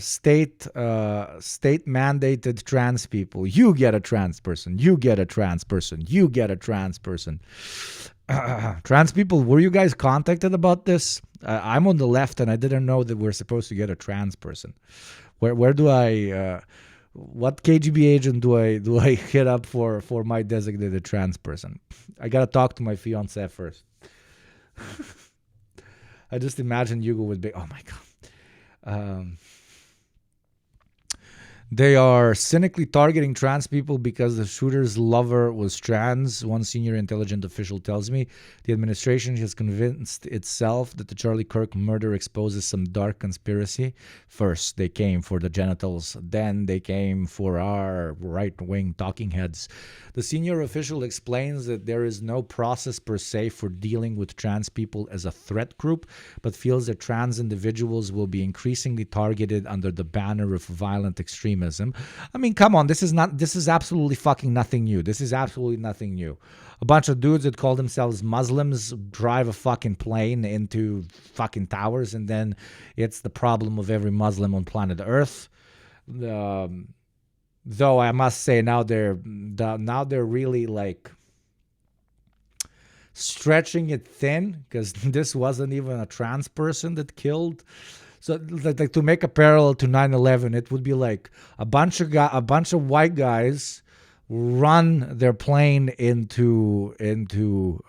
State mandated trans people. You get a trans person. You get a trans person. You get a trans person. Trans people, were you guys contacted about this? I'm on the left and I didn't know that we're supposed to get a trans person. Where do I what KGB agent do I hit up for my designated trans person? I gotta talk to my fiance first. I just imagine Hugo would be, oh my God. They are cynically targeting trans people because the shooter's lover was trans. One senior intelligence official tells me the administration has convinced itself that the Charlie Kirk murder exposes some dark conspiracy. First, they came for the genitals. Then they came for our right-wing talking heads. The senior official explains that there is no process per se for dealing with trans people as a threat group, but feels that trans individuals will be increasingly targeted under the banner of violent extremism. I mean, come on, this is absolutely fucking nothing new. This is absolutely nothing new. A bunch of dudes that call themselves Muslims drive a fucking plane into fucking towers, and then it's the problem of every Muslim on planet Earth. Though I must say now they're really like stretching it thin, because this wasn't even a trans person that killed. So, like, to make a parallel to 9/11, it would be like a bunch of white guys run their plane into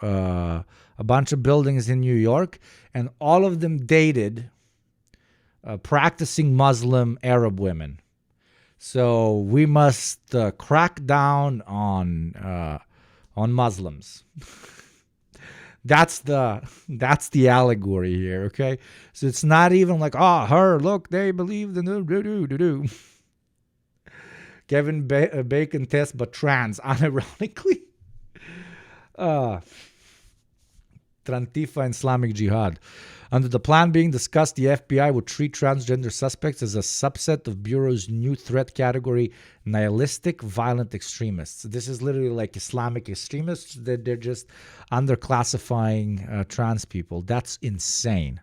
a bunch of buildings in New York, and all of them dated practicing Muslim Arab women. So we must crack down on Muslims. That's the allegory here, okay? So it's not even like, look, they believe in Kevin Bacon test, but trans, unironically. Trantifa and Islamic Jihad. Under the plan being discussed, the FBI would treat transgender suspects as a subset of Bureau's new threat category, nihilistic violent extremists. This is literally like Islamic extremists. They're just underclassifying trans people. That's insane.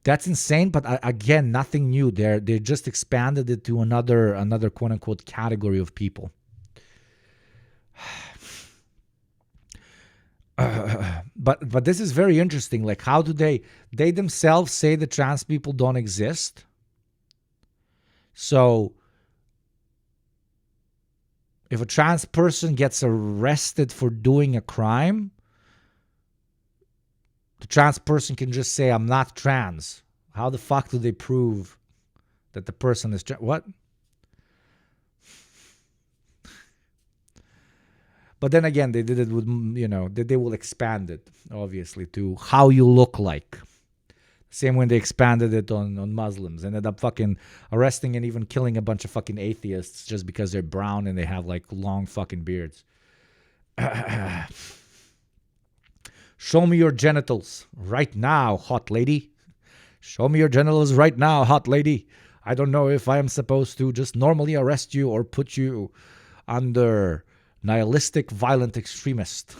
That's insane, but again, nothing new. They just expanded it to another quote unquote category of people. But this is very interesting. Like, how do they themselves say that trans people don't exist? So if a trans person gets arrested for doing a crime, the trans person can just say, I'm not trans. How the fuck do they prove that the person is trans? What? But then again, they did it with, they will expand it, obviously, to how you look like. Same when they expanded it on Muslims. Ended up fucking arresting and even killing a bunch of fucking atheists just because they're brown and they have like long fucking beards. Show me your genitals right now, hot lady. Show me your genitals right now, hot lady. I don't know if I am supposed to just normally arrest you or put you under nihilistic, violent extremist.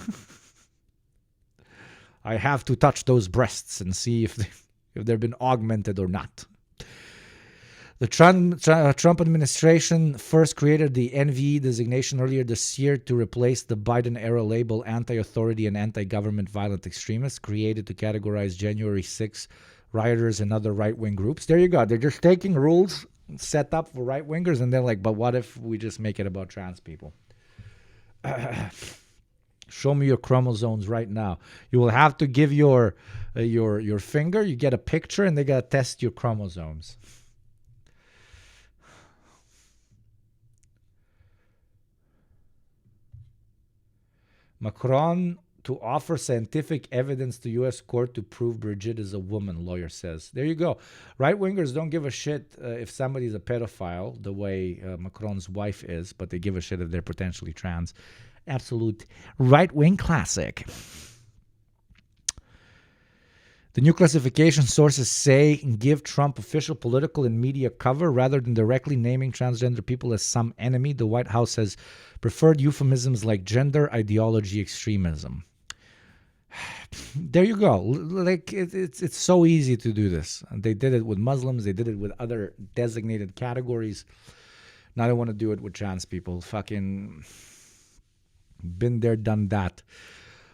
I have to touch those breasts and see if they've been augmented or not. The Trump administration first created the NVE designation earlier this year to replace the Biden-era label anti-authority and anti-government violent extremists, created to categorize January 6 rioters and other right-wing groups. There you go. They're just taking rules set up for right-wingers, and they're like, but what if we just make it about trans people? Show me your chromosomes right now. You will have to give your finger. You get a picture, and they gotta test your chromosomes. Macron to offer scientific evidence to U.S. court to prove Brigitte is a woman, lawyer says. There you go. Right-wingers don't give a shit if somebody's a pedophile, the way Macron's wife is, but they give a shit if they're potentially trans. Absolute right-wing classic. The new classification sources say give Trump official political and media cover rather than directly naming transgender people as some enemy. The White House has preferred euphemisms like gender ideology extremism. There you go. Like it's so easy to do this. They did it with Muslims. They did it with other designated categories. Now they want to do it with trans people. Fucking been there, done that.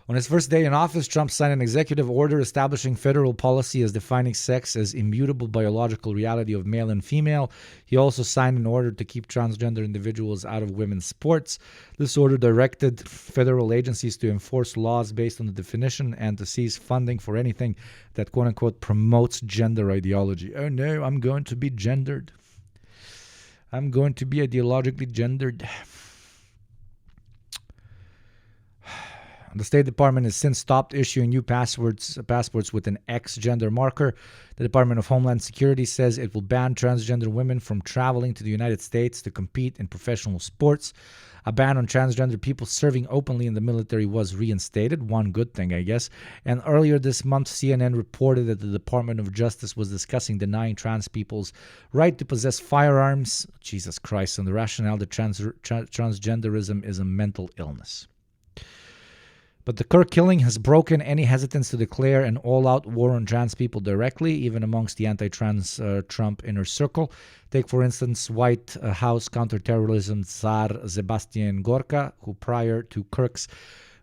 On his first day in office, Trump signed an executive order establishing federal policy as defining sex as immutable biological reality of male and female. He also signed an order to keep transgender individuals out of women's sports. This order directed federal agencies to enforce laws based on the definition and to cease funding for anything that, quote-unquote, promotes gender ideology. Oh no, I'm going to be gendered. I'm going to be ideologically gendered. The State Department has since stopped issuing new passports with an X gender marker. The Department of Homeland Security says it will ban transgender women from traveling to the United States to compete in professional sports. A ban on transgender people serving openly in the military was reinstated. One good thing, I guess. And earlier this month, CNN reported that the Department of Justice was discussing denying trans people's right to possess firearms. Jesus Christ. And the rationale that transgenderism is a mental illness. But the Kirk killing has broken any hesitance to declare an all-out war on trans people directly, even amongst the anti-trans Trump inner circle. Take, for instance, White House counterterrorism czar Sebastian Gorka, who prior to Kirk's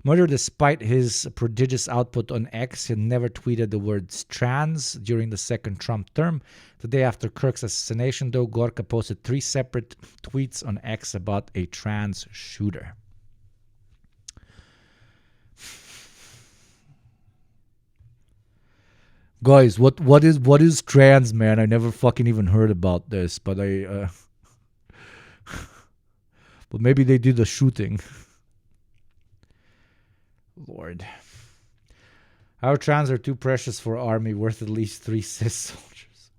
murder, despite his prodigious output on X, had never tweeted the words trans during the second Trump term. The day after Kirk's assassination, though, Gorka posted 3 separate tweets on X about a trans shooter. Guys, what is trans, man? I never fucking even heard about this, but but maybe they did a shooting. Lord. Our trans are too precious for army, worth at least 3 cis soldiers.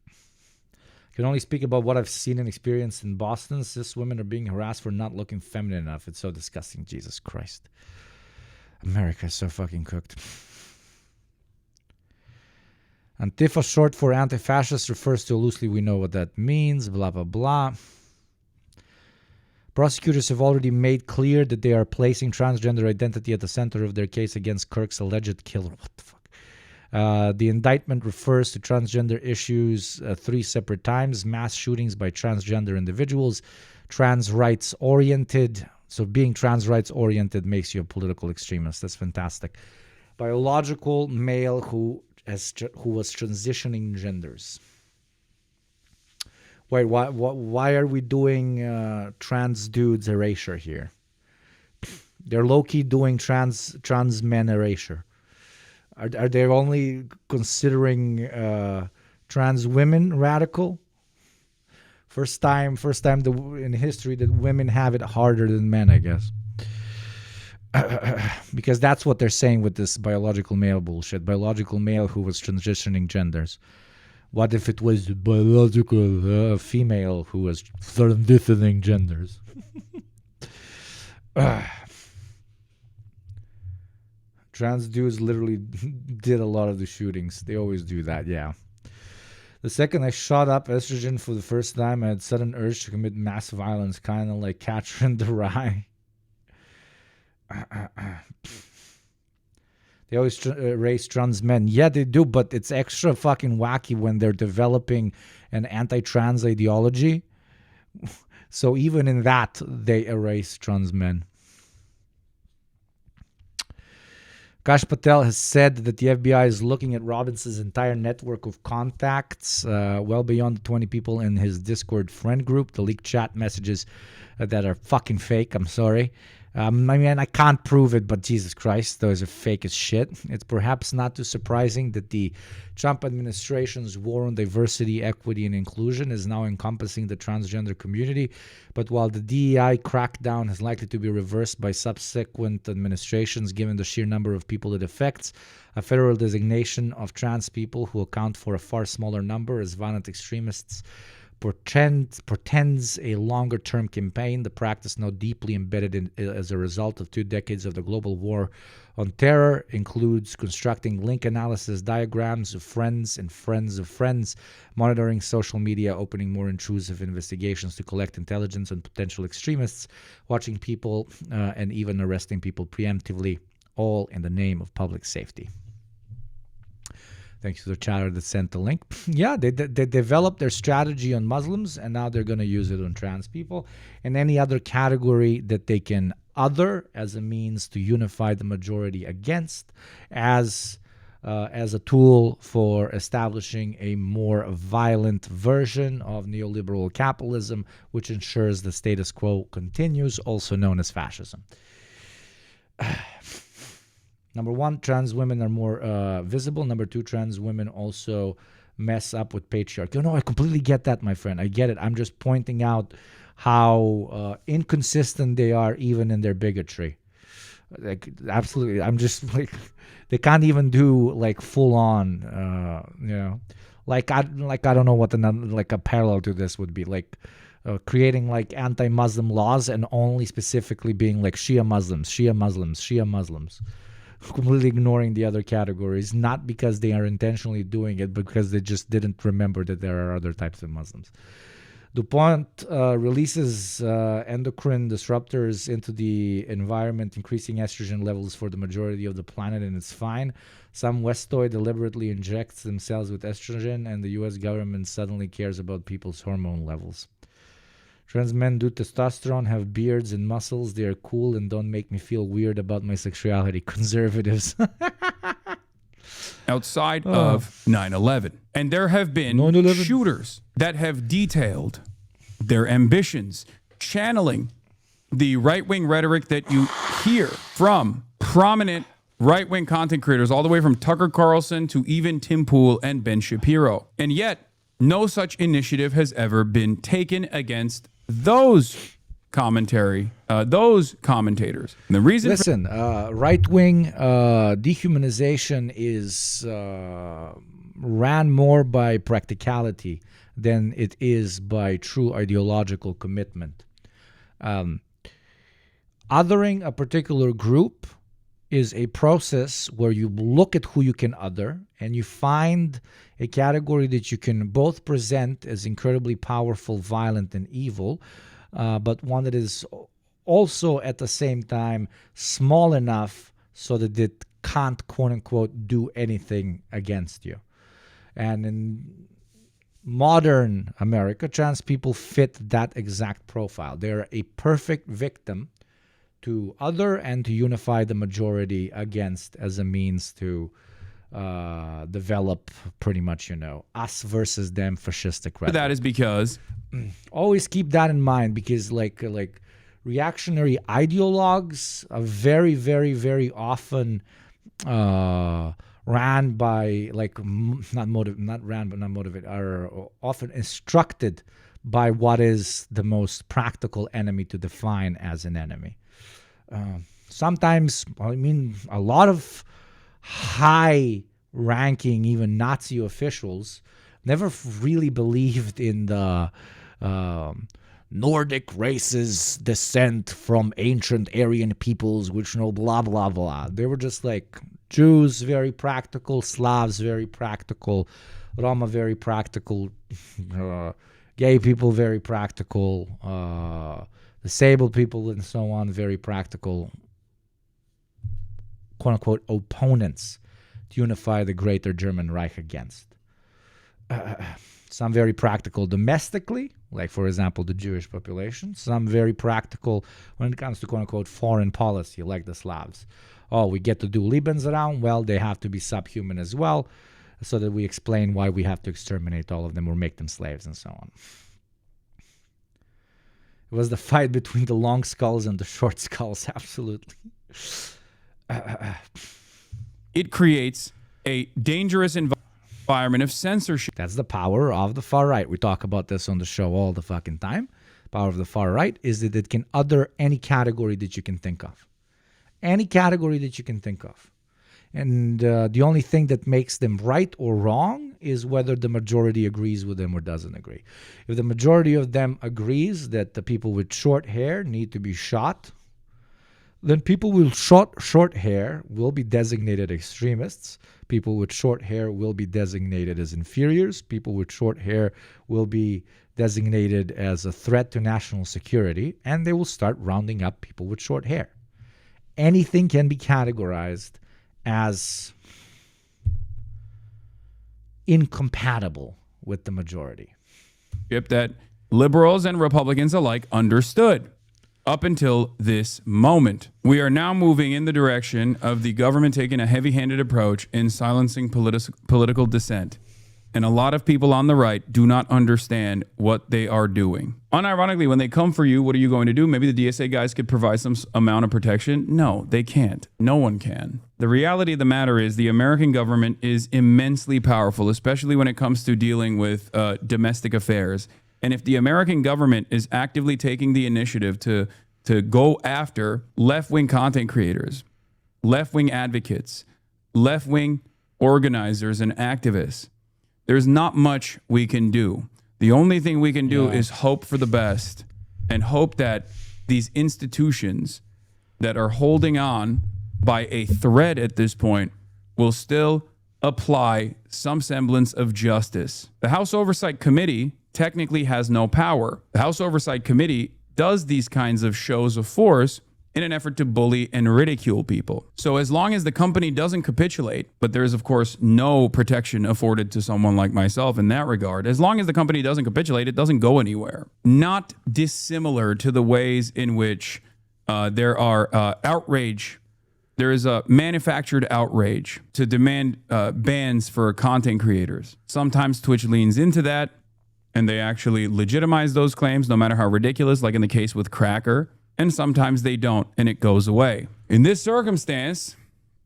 I can only speak about what I've seen and experienced in Boston. Cis women are being harassed for not looking feminine enough. It's so disgusting, Jesus Christ. America is so fucking cooked. Antifa, short for anti-fascist, refers to loosely, we know what that means, blah, blah, blah. Prosecutors have already made clear that they are placing transgender identity at the center of their case against Kirk's alleged killer. What the fuck? The indictment refers to transgender issues 3 separate times: mass shootings by transgender individuals, trans rights oriented. So being trans rights oriented makes you a political extremist. That's fantastic. Biological male who was transitioning genders. Wait, why are we doing trans dudes erasure here? They're low-key doing trans men erasure. Are they only considering trans women radical? First time in history that women have it harder than men, I guess. Because that's what they're saying with this biological male bullshit. Biological male who was transitioning genders. What if it was biological female who was transitioning genders? Trans dudes literally did a lot of the shootings. They always do that, yeah. The second I shot up estrogen for the first time, I had sudden urge to commit mass violence, kind of like Catherine the Rye. They always raise trans men. Yeah, they do, but it's extra fucking wacky when they're developing an anti-trans ideology. So even in that, they erase trans men. Kash Patel has said that the FBI is looking at Robinson's entire network of contacts, well beyond the 20 people in his Discord friend group. The leaked chat messages that are fucking fake. I'm sorry. I mean, I can't prove it, but Jesus Christ, those are fake as shit. It's perhaps not too surprising that the Trump administration's war on diversity, equity, and inclusion is now encompassing the transgender community. But while the DEI crackdown is likely to be reversed by subsequent administrations, given the sheer number of people it affects, a federal designation of trans people who account for a far smaller number as violent extremists portends a longer-term campaign, the practice now deeply embedded as a result of 2 decades of the global war on terror, includes constructing link analysis diagrams of friends and friends of friends, monitoring social media, opening more intrusive investigations to collect intelligence on potential extremists, watching people, and even arresting people preemptively, all in the name of public safety. Thanks to the chatter that sent the link. Yeah, they developed their strategy on Muslims, and now they're going to use it on trans people and any other category that they can other as a means to unify the majority against, as a tool for establishing a more violent version of neoliberal capitalism, which ensures the status quo continues, also known as fascism. Number 1, trans women are more visible. Number 2, trans women also mess up with patriarchy. No, I completely get that, my friend. I get it. I'm just pointing out how inconsistent they are even in their bigotry. Like, absolutely. I'm just like, they can't even do like full on, like I don't know what a parallel to this would be. Like, creating like anti-Muslim laws and only specifically being like Shia Muslims. Completely ignoring the other categories, not because they are intentionally doing it, but because they just didn't remember that there are other types of Muslims. DuPont releases endocrine disruptors into the environment, increasing estrogen levels for the majority of the planet, and it's fine. Some Westoid deliberately injects themselves with estrogen, and the U.S. government suddenly cares about people's hormone levels. Trans men do testosterone, have beards and muscles. They are cool and don't make me feel weird about my sexuality. Conservatives. Outside of 9/11. And there have been shooters that have detailed their ambitions, channeling the right-wing rhetoric that you hear from prominent right-wing content creators, all the way from Tucker Carlson to even Tim Pool and Ben Shapiro. And yet, no such initiative has ever been taken against those commentators. And the reason right-wing dehumanization is ran more by practicality than it is by true ideological commitment. Othering a particular group is a process where you look at who you can other and you find a category that you can both present as incredibly powerful, violent, and evil, but one that is also at the same time small enough so that it can't, quote unquote, do anything against you. And in modern America, trans people fit that exact profile. They're a perfect victim to other and to unify the majority against as a means to develop pretty much, us versus them fascistic rhetoric. That is because always keep that in mind, because like reactionary ideologues are very, very, very often ran by are often instructed by what is the most practical enemy to define as an enemy. Sometimes, a lot of high-ranking, even Nazi officials, never really believed in the Nordic races descent from ancient Aryan peoples, which blah, blah, blah. They were just like Jews, very practical, Slavs, very practical, Roma, very practical, gay people, very practical, disabled people, and so on, very practical, quote-unquote, opponents to unify the greater German Reich against. Some very practical domestically, like, for example, the Jewish population. Some very practical when it comes to, quote-unquote, foreign policy, like the Slavs. Oh, we get to do Lebensraum. Well, they have to be subhuman as well, so that we explain why we have to exterminate all of them or make them slaves and so on. It was the fight between the long skulls and the short skulls, absolutely. It creates a dangerous environment of censorship. That's the power of the far right. We talk about this on the show all the fucking time. Power of the far right is that it can utter any category that you can think of. Any category that you can think of. And the only thing that makes them right or wrong is whether the majority agrees with them or doesn't agree. If the majority of them agrees that the people with short hair need to be shot, then people with short hair will be designated extremists. People with short hair will be designated as inferiors. People with short hair will be designated as a threat to national security, and they will start rounding up people with short hair. Anything can be categorized as incompatible with the majority. That liberals and Republicans alike understood up until this moment. We are now moving in the direction of the government taking a heavy-handed approach in silencing political dissent. And a lot of people on the right do not understand what they are doing. Unironically, when they come for you, what are you going to do? Maybe the DSA guys could provide some amount of protection. No, they can't. No one can. The reality of the matter is the American government is immensely powerful, especially when it comes to dealing with domestic affairs. And if the American government is actively taking the initiative to go after left-wing content creators, left-wing advocates, left-wing organizers and activists, there's not much we can do. The only thing we can do is hope for the best and hope that these institutions that are holding on by a thread at this point will still apply some semblance of justice. The House Oversight Committee technically has no power. The House Oversight Committee does these kinds of shows of force in an effort to bully and ridicule people. So as long as the company doesn't capitulate, but there is, of course, no protection afforded to someone like myself in that regard, as long as the company doesn't capitulate, it doesn't go anywhere. Not dissimilar to the ways in which there are outrage. There is a manufactured outrage to demand bans for content creators. Sometimes Twitch leans into that, and they actually legitimize those claims, no matter how ridiculous, like in the case with Cracker. And sometimes they don't, and it goes away. In this circumstance,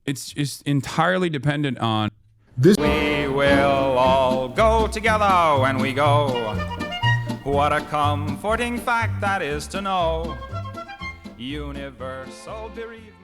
it's just entirely dependent on this. We will all go together when we go. What a comforting fact that is to know. Universal bereavement.